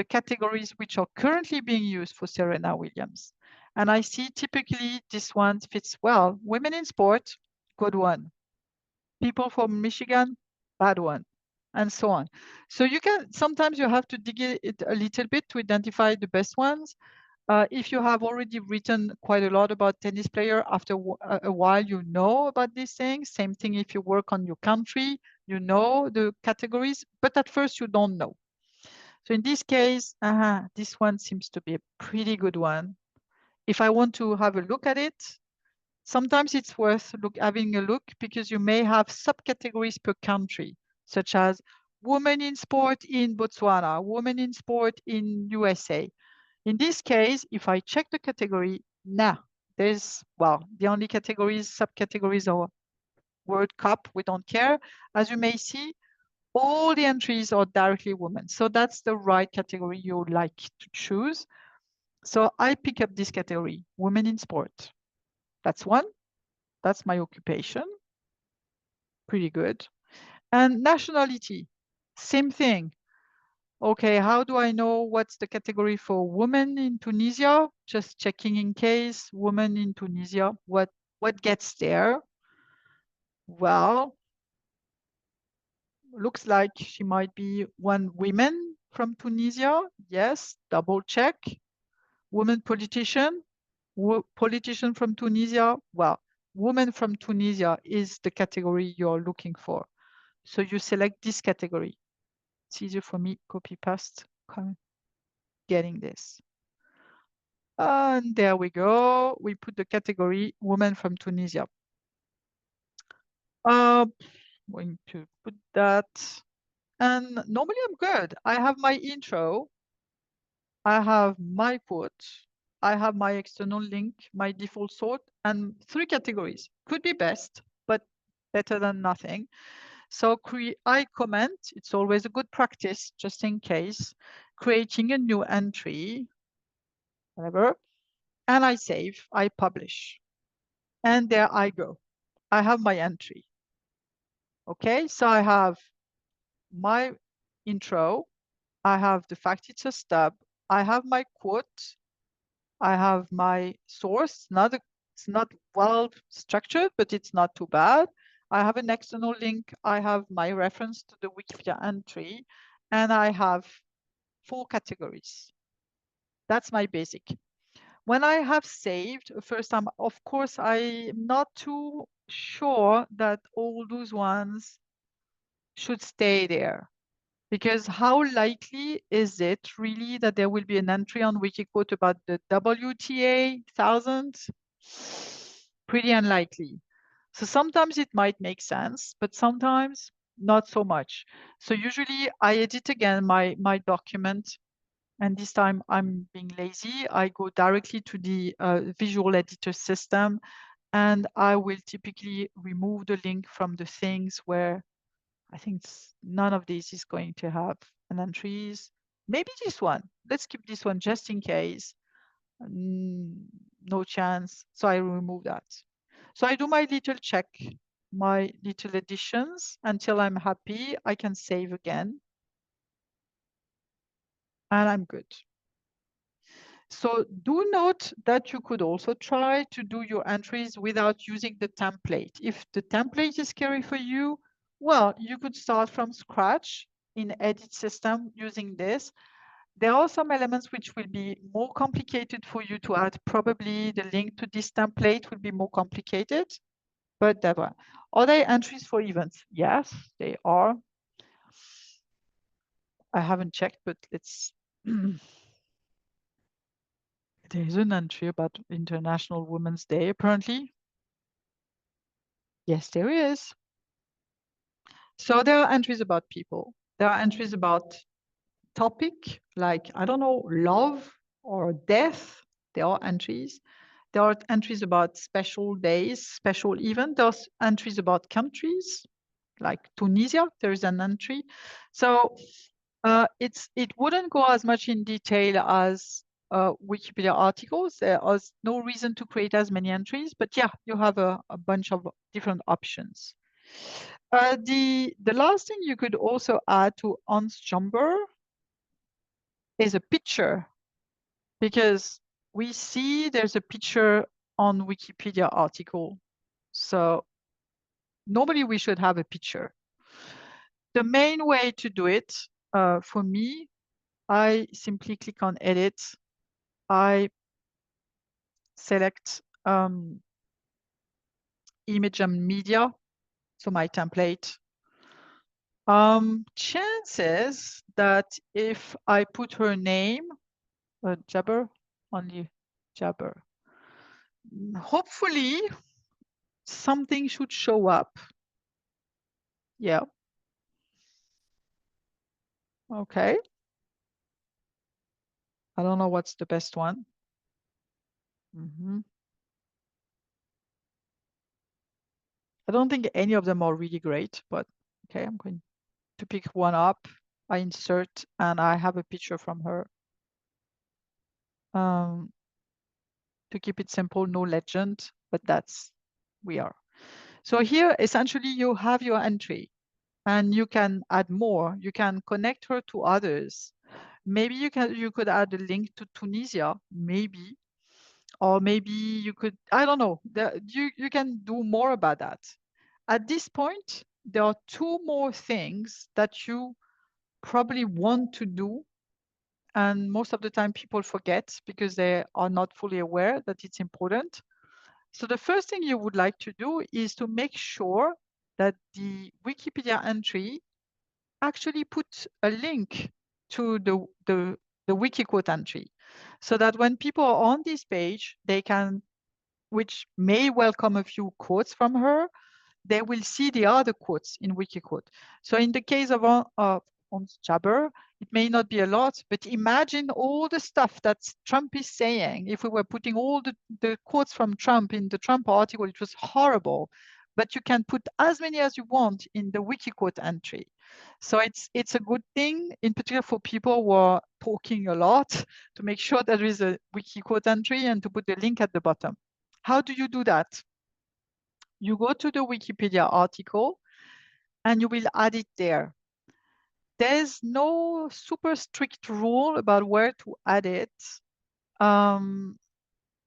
categories which are currently being used for Serena Williams. And I see typically this one fits well. Women in sport, good one. People from Michigan, bad one, and so on. So you can, sometimes you have to dig it a little bit to identify the best ones. If you have already written quite a lot about tennis player, after a while, you know about these things. Same thing if you work on your country, you know the categories, but at first you don't know. So in this case, this one seems to be a pretty good one. If I want to have a look at it, sometimes it's worth having a look because you may have subcategories per country, such as women in sport in Botswana, women in sport in USA. In this case, if I check the category, there's, well, the only categories, subcategories are World Cup, we don't care. As you may see, all the entries are directly women. So that's the right category you would like to choose. So I pick up this category, women in sport. That's one. That's my occupation. Pretty good. And nationality, same thing. Okay, how do I know what's the category for women in Tunisia? Just checking in case, women in Tunisia, what gets there? Well, looks like she might be one woman from Tunisia. Yes, double check. Woman politician, politician from Tunisia. Well, woman from Tunisia is the category you're looking for. So you select this category. It's easier for me, copy paste, getting this. And there we go. We put the category woman from Tunisia. Going to put that. And normally I'm good. I have my intro. I have my quote. I have my external link, my default sort, and 3 categories. Could be best, but better than nothing. So I comment. It's always a good practice, just in case, creating a new entry, whatever, and I save, I publish. And there I go. I have my entry. Okay, so I have my intro. I have the fact it's a stub. I have my quote. I have my source. It's not well structured, but it's not too bad. I have an external link. I have my reference to the Wikipedia entry, and I have 4 categories. That's my basic. When I have saved first time, of course, I'm not too sure that all those ones should stay there. Because how likely is it really that there will be an entry on Wikiquote about the WTA 1000? Pretty unlikely. So sometimes it might make sense, but sometimes not so much. So usually I edit again my document, and this time I'm being lazy. I go directly to the visual editor system, and I will typically remove the link from the things where I think none of these is going to have an entries. Maybe this one. Let's keep this one just in case. No chance. So I remove that. So I do my little check, my little additions until I'm happy. I can save again. And I'm good. So do note that you could also try to do your entries without using the template. If the template is scary for you, well, you could start from scratch in edit system using this. There are some elements which will be more complicated for you to add. Probably the link to this template will be more complicated, but that one. Are there entries for events? Yes, they are. I haven't checked, but let's there is an entry about International Women's Day, apparently. Yes, there is. So there are entries about people. There are entries about topic, like, I don't know, love or death. There are entries. There are entries about special days, special event. There's entries about countries, like Tunisia, there is an entry. So it wouldn't go as much in detail as Wikipedia articles. There is no reason to create as many entries, but yeah, you have a bunch of different options. The last thing you could also add to Hans Jumper is a picture, because we see there's a picture on Wikipedia article. So normally we should have a picture. The main way to do it, for me, I simply click on edit. I select image and media, so my template. Chances that if I put her name, Jabber, only Jabber, hopefully something should show up. Yeah. Okay. I don't know what's the best one. I don't think any of them are really great, but okay, I'm going to pick one up, I insert, and I have a picture from her. To keep it simple, no legend, but that's we are. So here, essentially, you have your entry, and you can add more. You can connect her to others. Maybe you could add a link to Tunisia, maybe, or maybe you could, I don't know. You can do more about that. At this point, there are two more things that you probably want to do, and most of the time people forget because they are not fully aware that it's important. So the first thing you would like to do is to make sure that the Wikipedia entry actually puts a link to the Wikiquote entry, so that when people are on this page, they can, which may welcome a few quotes from her, they will see the other quotes in Wikiquote. So in the case of Ons Jabber, it may not be a lot, but imagine all the stuff that Trump is saying. If we were putting all the quotes from Trump in the Trump article, it was horrible. But you can put as many as you want in the Wikiquote entry. So it's a good thing, in particular for people who are talking a lot, to make sure there is a Wikiquote entry and to put the link at the bottom. How do you do that? You go to the Wikipedia article and you will add it there. There's no super strict rule about where to add it.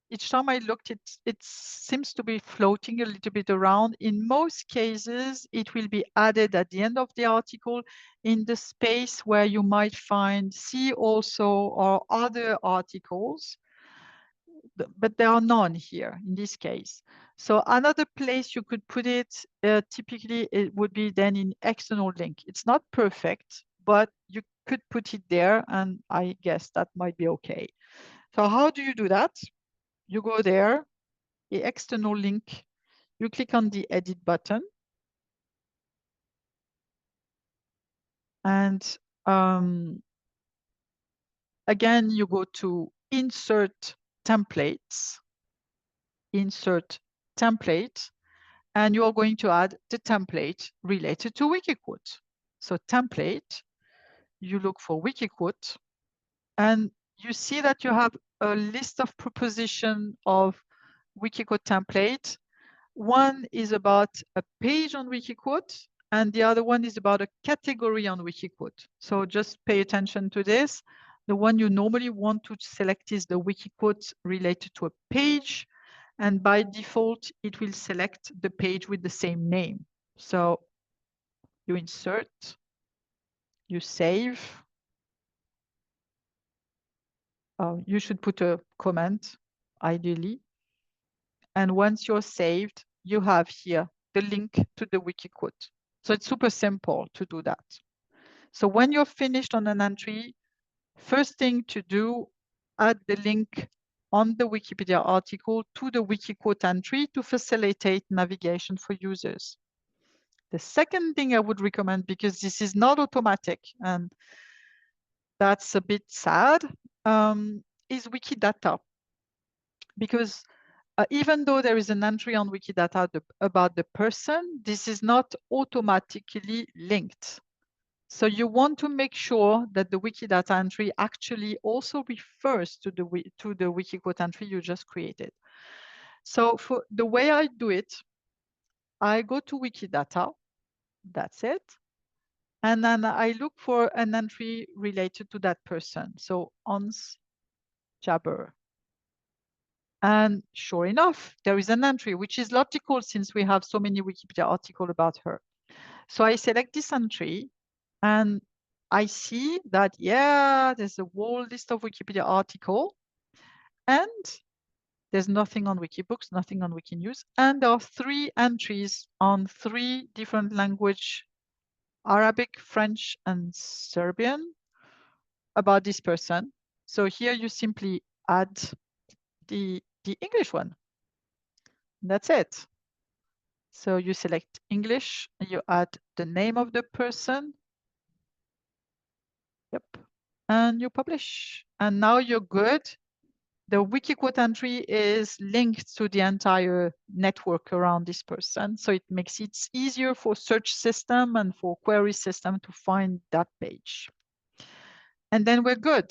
Each time I looked, it seems to be floating a little bit around. In most cases, it will be added at the end of the article in the space where you might find see also or other articles, but there are none here in this case. So another place you could put it, typically it would be then in external link. It's not perfect, but you could put it there, and I guess that might be okay. So how do you do that? You go there, the external link, you click on the edit button, and again, you go to insert templates, insert template, and you are going to add the template related to Wikiquote. So template, you look for Wikiquote, and you see that you have a list of proposition of Wikiquote template. One is about a page on Wikiquote, and the other one is about a category on Wikiquote. So just pay attention to this. The one you normally want to select is the Wikiquote related to a page. And by default, it will select the page with the same name. So you insert, you save. You should put a comment, ideally. And once you're saved, you have here the link to the Wikiquote. So it's super simple to do that. So when you're finished on an entry, first thing to do, add the link on the Wikipedia article to the Wikiquote entry to facilitate navigation for users. The second thing I would recommend, because this is not automatic and that's a bit sad, is Wikidata. Because even though there is an entry on Wikidata about the person, this is not automatically linked. So you want to make sure that the Wikidata entry actually also refers to the Wikiquote entry you just created. So for the way I do it, I go to Wikidata, that's it. And then I look for an entry related to that person. So Ons Jabber. And sure enough, there is an entry, which is logical since we have so many Wikipedia articles about her. So I select this entry and I see that, yeah, there's a whole list of Wikipedia articles and there's nothing on Wikibooks, nothing on Wikinews. And there are 3 entries on 3 different languages, Arabic, French, and Serbian, about this person. So here you simply add the English one. That's it. So you select English, and you add the name of the person. Yep. And you publish. And now you're good. the Wikiquote entry is linked to the entire network around this person. So it makes it easier for search system and for query system to find that page. And then we're good.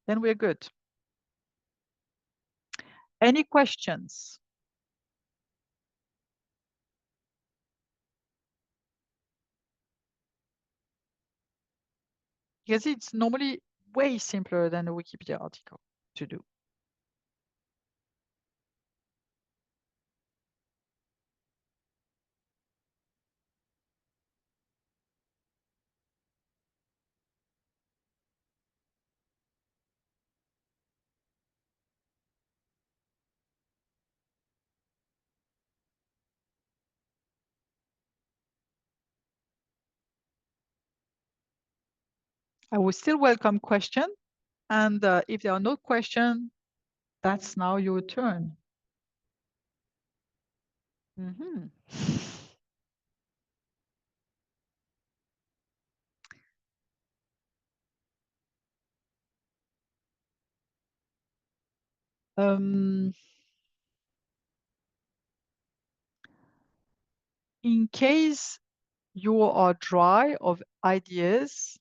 Then we're good. Any questions? Because it's normally way simpler than a Wikipedia article to do. I would still welcome question. And if there are no questions, that's now your turn. Mhm. In case you are dry of ideas,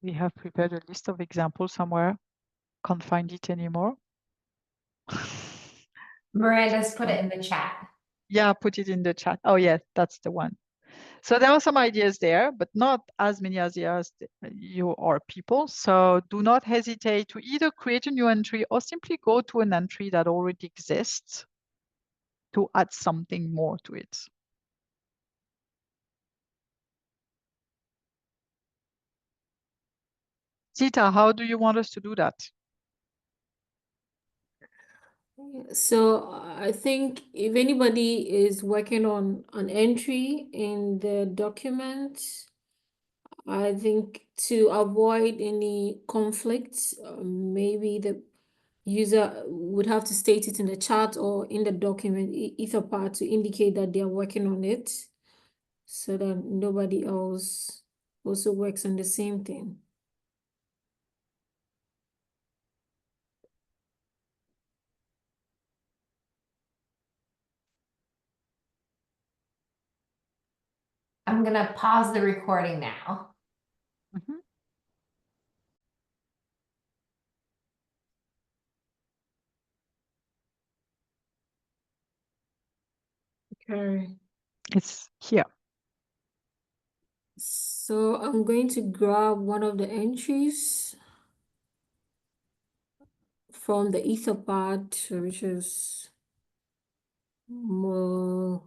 we have prepared a list of examples somewhere. Can't find it anymore. Miranda's put it in the chat. Yeah, put it in the chat. Oh, yeah, that's the one. So there are some ideas there, but not as many as you are people. So do not hesitate to either create a new entry or simply go to an entry that already exists to add something more to it. Zita, how do you want us to do that? So I think if anybody is working on an entry in the document, I think to avoid any conflicts, maybe the user would have to state it in the chat or in the document, either part, to indicate that they are working on it so that nobody else also works on the same thing. I'm gonna pause the recording now. Mhm. Okay. It's here. So I'm going to grab one of the entries from the ether part, which is Molenga.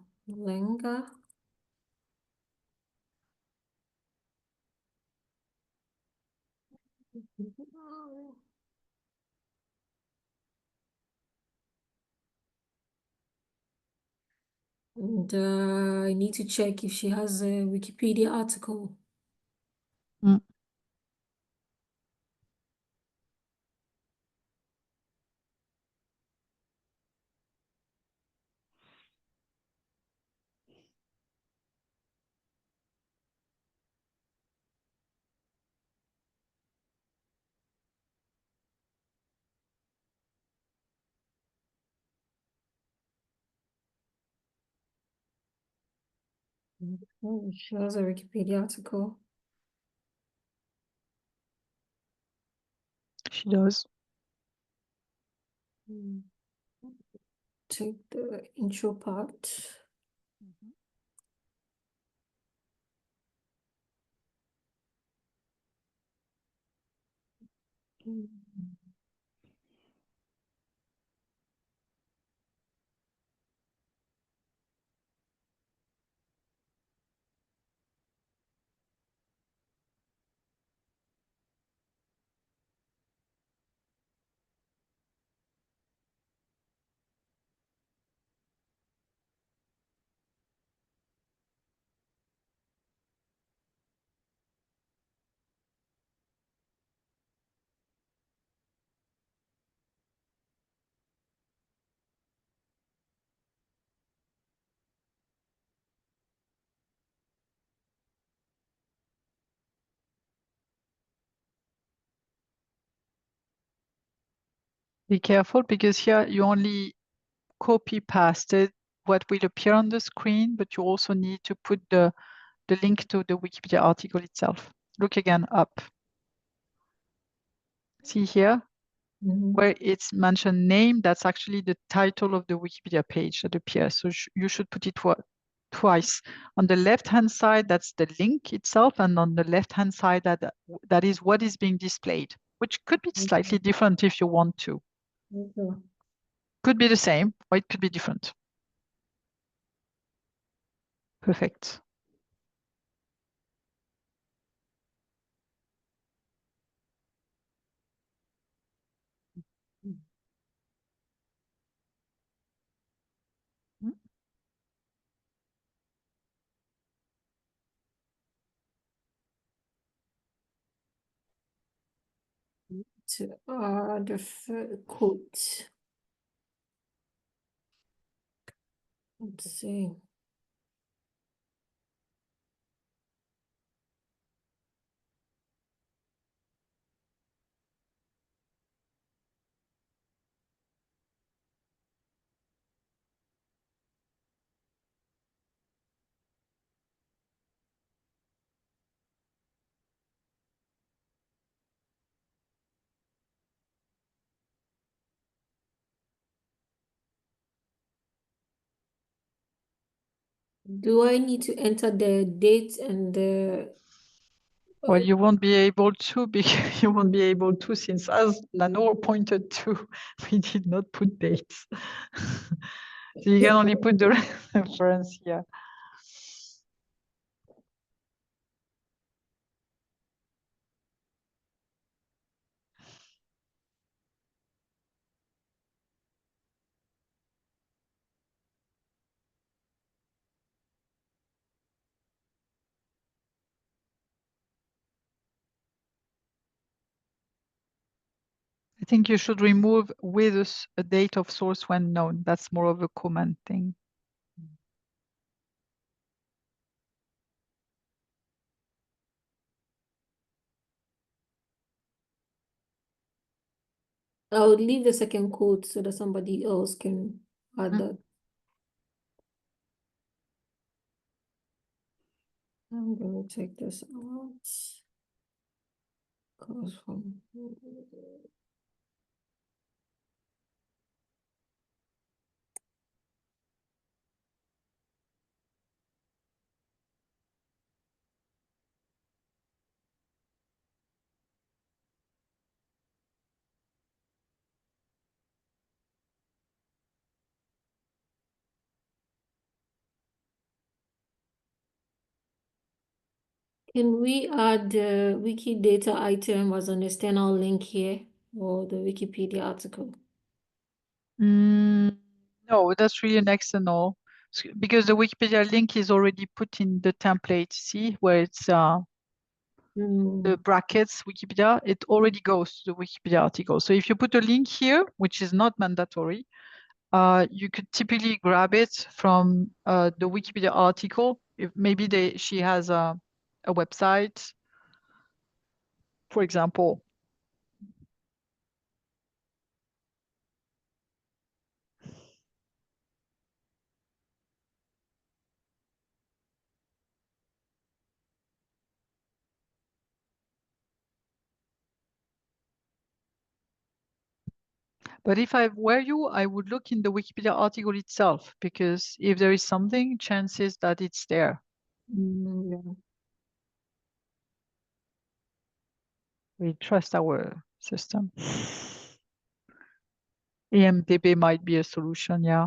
And I need to check if she has a Wikipedia article. Mm. Oh, she has a Wikipedia article. She does. Take the intro part. Be careful because here you only copy pasted what will appear on the screen, but you also need to put the link to the Wikipedia article itself. Look again up. See here where it's mentioned name, that's actually the title of the Wikipedia page that appears. So you should put it twice. On the left-hand side, that's the link itself. And on the left-hand side, that is what is being displayed, which could be slightly different if you want to. Could be the same, or it could be different. Perfect. The quote. Let's see. Do I need to enter the date and the Well, you won't be able to because you won't be able to since as Lanor pointed to, we did not put dates. So you can only put the reference here. I think you should remove with a date of source when known. That's more of a comment thing. I would leave the second quote so that somebody else can add that. I'm gonna take this out. Goes from Can we add the wiki data item as an external link here or the Wikipedia article? No, that's really an external because the Wikipedia link is already put in the template. See where it's the brackets Wikipedia, it already goes to the Wikipedia article. So if you put a link here, which is not mandatory, you could typically grab it from the Wikipedia article. If maybe she has a website, for example. But if I were you, I would look in the Wikipedia article itself, because if there is something, chances that it's there. Yeah. We trust our system. EMDB might be a solution, yeah.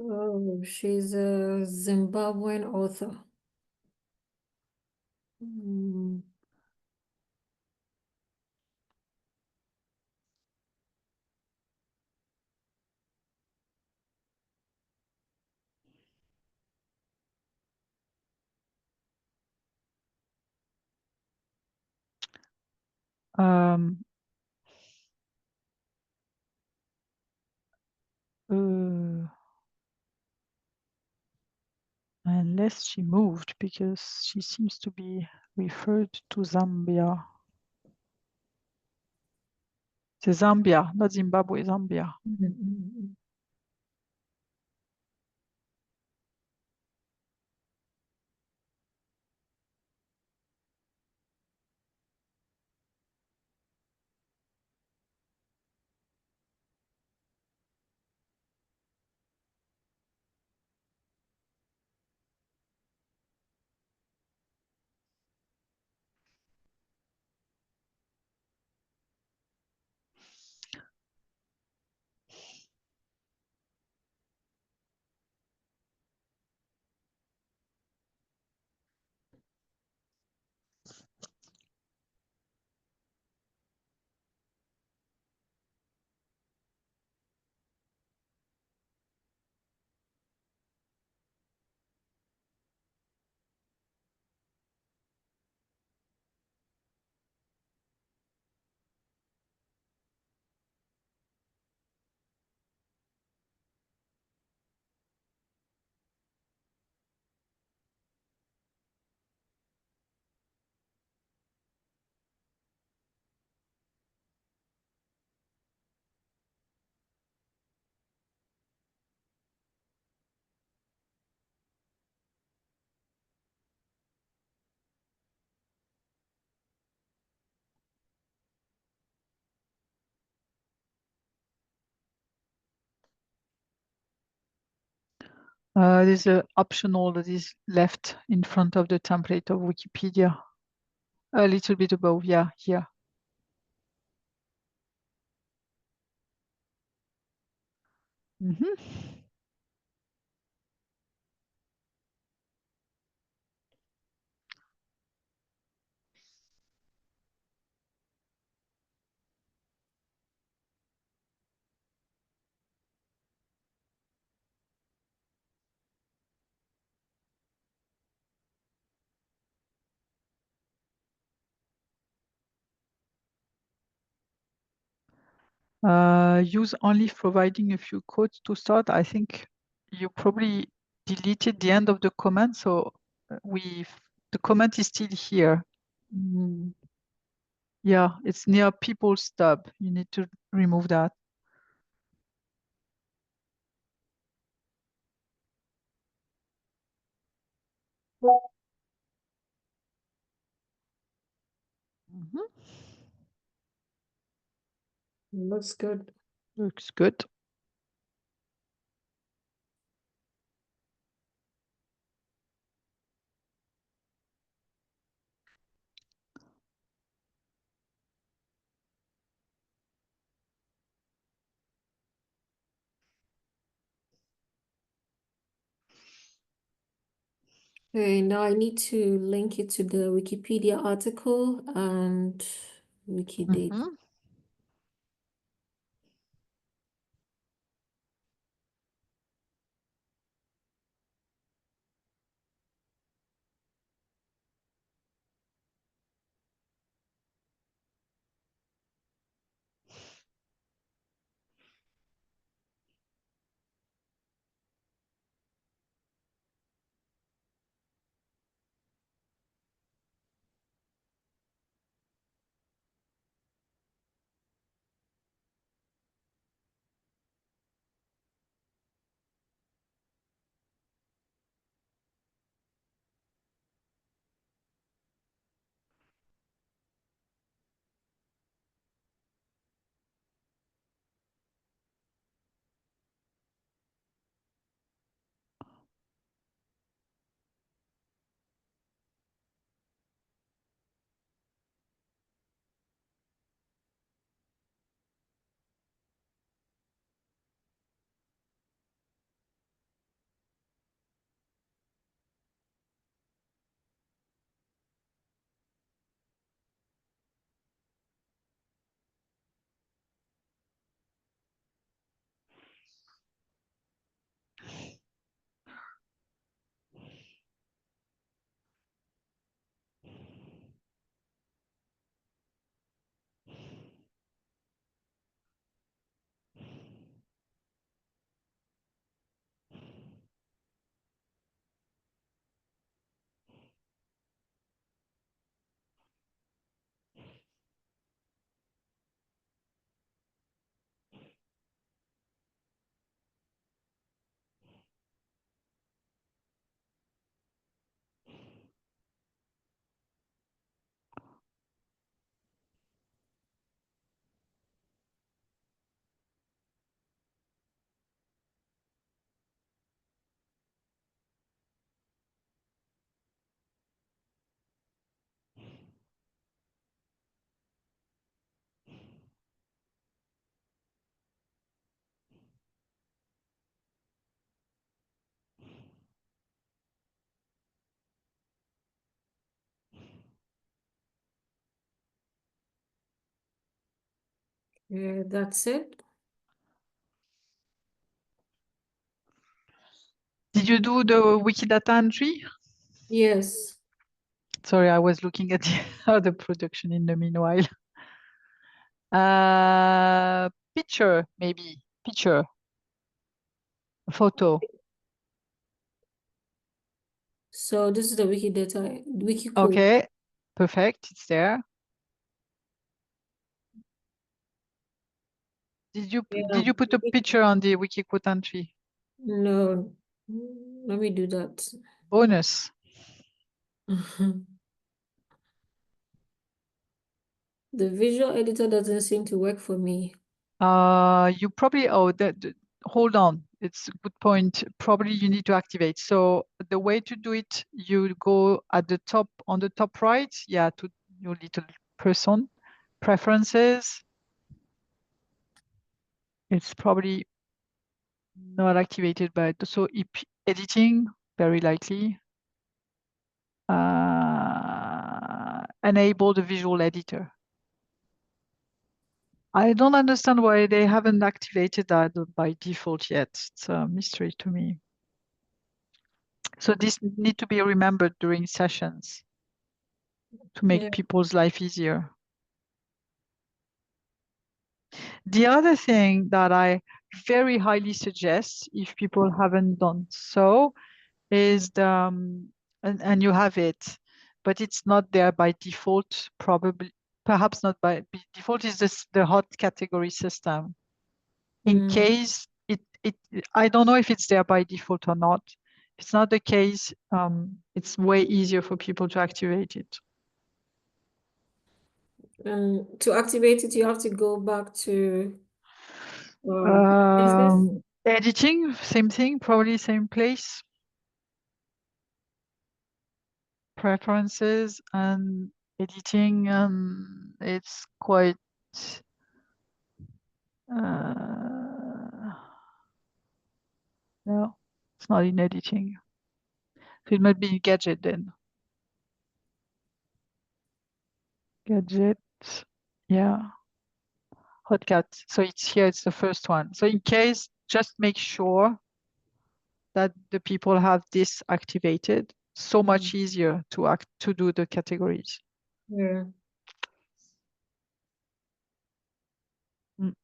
Oh, she's a Zimbabwean author. Mm. Um, unless she moved, because she seems to be referred to Zambia. C'est Zambia, not Zimbabwe, Zambia. Mm. There's an optional that is left in front of the template of Wikipedia. A little bit above, yeah, here. Mhm. Use only providing a few quotes to start. I think you probably deleted the end of the comment, so the comment is still here. Mm. Yeah, it's near people stub. You need to remove that. Mhm. Looks good. Looks good. Okay, now I need to link it to the Wikipedia article and Wikidata. Mhm. Yeah, that's it. Did you do the Wikidata entry? Yes. Sorry, I was looking at the other production in the meanwhile. Picture, maybe. Picture. Photo. So this is the Wikidata, Wikiquote. Okay, perfect. It's there. Did you put a picture on the Wikiquote entry? No, let me do that. Bonus. The visual editor doesn't seem to work for me. You probably, hold on. It's a good point. Probably you need to activate. So the way to do it, you go at the top, on the top right, yeah, to your little person, preferences. It's probably not activated by, so editing, very likely. Enable the visual editor. I don't understand why they haven't activated that by default yet. It's a mystery to me. So this need to be remembered during sessions to make Yeah. people's life easier. The other thing that I very highly suggest, if people haven't done so, is the, and you have it, but it's not there by default, probably, perhaps not by default, is this the hot category system. In case I don't know if it's there by default or not. If it's not the case, it's way easier for people to activate it. To activate it, you have to go back to preferences. Editing, same thing, probably same place. Preferences and editing, it's quite no, it's not in editing. So it might be gadget then. Gadget, yeah. Hotcat. So it's here, it's the first one. So in case, just make sure that the people have this activated. So much easier to do the categories. Yeah. Mm.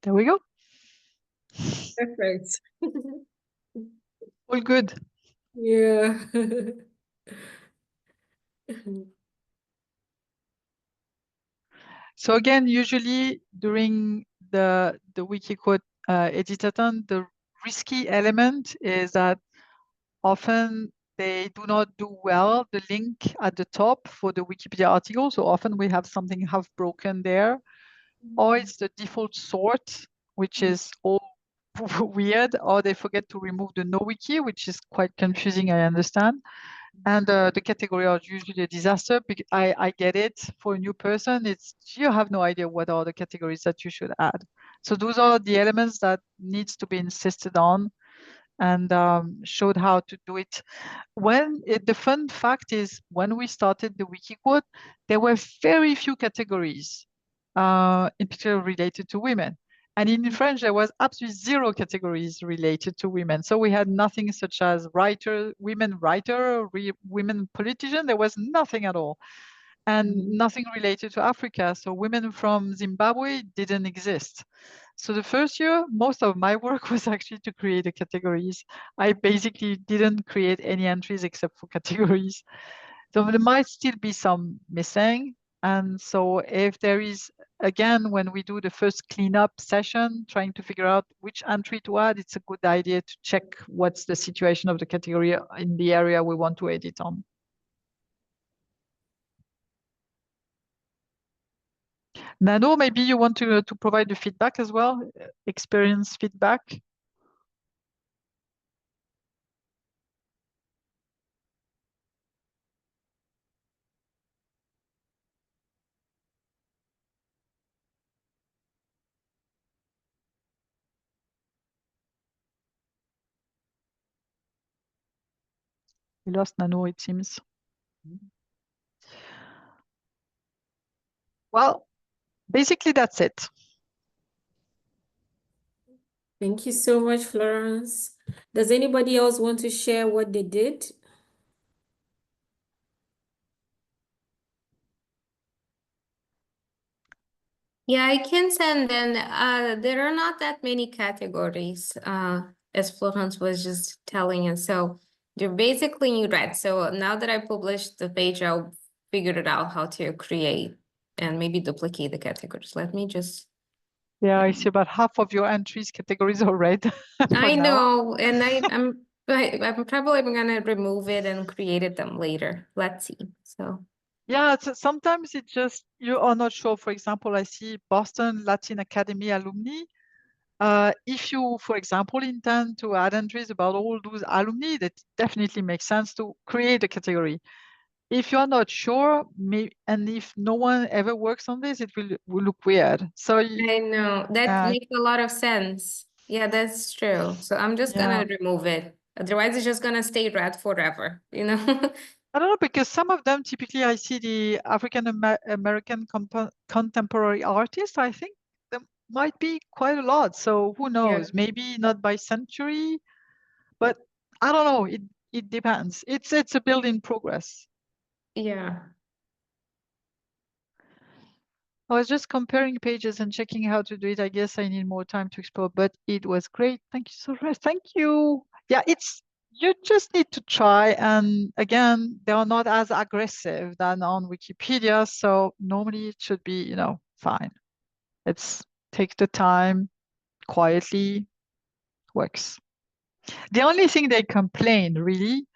There we go. Perfect. All good. Yeah. So again, usually during the Wikiquote editathon, the risky element is that often they do not do well the link at the top for the Wikipedia article. So often we have something half broken there, or it's the default sort, which is all weird, or they forget to remove the no wiki, which is quite confusing, I understand. And the category are usually a disaster. I get it. For a new person, it's you have no idea what are the categories that you should add. So those are the elements that needs to be insisted on and showed how to do it. The fun fact is when we started the Wikiquote, there were very few categories, in particular related to women. And in French, there was absolutely zero categories related to women. So we had nothing such as women writer, women politician. There was nothing at all. And nothing related to Africa. So women from Zimbabwe didn't exist. So the first year, most of my work was actually to create the categories. I basically didn't create any entries except for categories. So there might still be some missing. And so if there is, again, when we do the first cleanup session, trying to figure out which entry to add, it's a good idea to check what's the situation of the category in the area we want to edit on. Nano, maybe you want to provide the feedback as well, experience feedback. We lost Nano, it seems. Well, basically that's it. Thank you so much, Florence. Does anybody else want to share what they did? Yeah, I can send in. There are not that many categories, as Florence was just telling us. So they're basically new red. So now that I published the page, I'll figure it out how to create and maybe duplicate the categories. Let me just. Yeah, I see about half of your entries categories are red. I now. know, and I'm probably gonna remove it and create them later. Let's see. So. Yeah, sometimes it just, you are not sure. For example, I see Boston Latin Academy alumni. If you, for example, intend to add entries about all those alumni, that definitely makes sense to create a category. If you're not sure, and if no one ever works on this, it will look weird. So I know, that makes a lot of sense. Yeah, that's true. So I'm just gonna remove it. Otherwise, it's just gonna stay red forever, you know? I don't know, because some of them, typically I see the African American contemporary artists, I think there might be quite a lot. So who knows? Maybe not by century, but I don't know. It depends. It's a build in progress. Yeah. I was just comparing pages and checking how to do it. I guess I need more time to explore, but it was great. Thank you so much. Thank you. Yeah, you just need to try. And again, they are not as aggressive than on Wikipedia. So normally it should be, fine. It's take the time, quietly, works. The only thing they complain really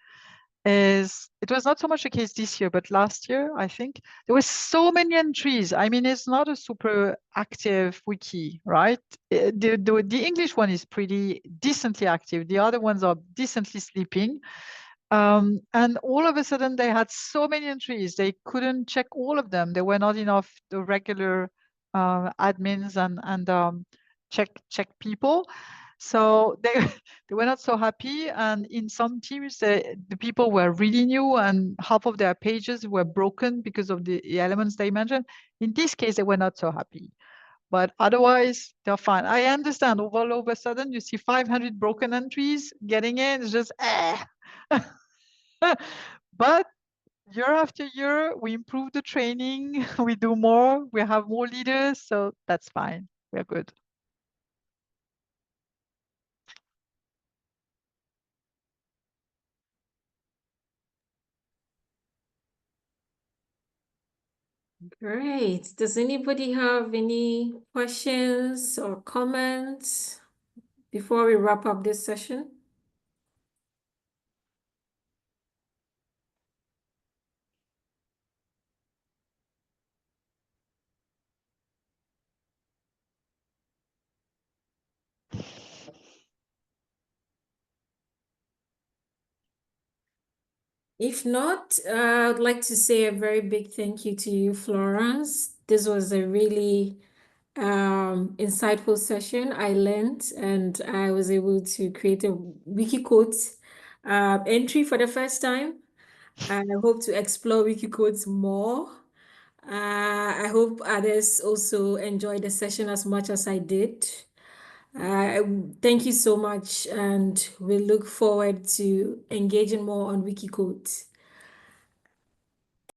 is, it was not so much the case this year, but last year, I think, there were so many entries. I mean, it's not a super active wiki, right? The English one is pretty decently active. The other ones are decently sleeping. And all of a sudden, they had so many entries. They couldn't check all of them. There were not enough the regular admins and check people. So they they were not so happy, and in some teams the people were really new and half of their pages were broken because of the elements they mentioned. In this case, they were not so happy, but otherwise they're fine. I understand all of a sudden you see 500 broken entries getting in, it's just but year after year we improve the training, we do more, we have more leaders, so that's fine, we're good. Great. Does anybody have any questions or comments before we wrap up this session? If not, I'd like to say a very big thank you to you, Florence. This was a really insightful session. I learned and I was able to create a Wikiquote entry for the first time. I hope to explore Wikiquotes more. I hope others also enjoyed the session as much as I did. Thank you so much, and we look forward to engaging more on Wikiquote.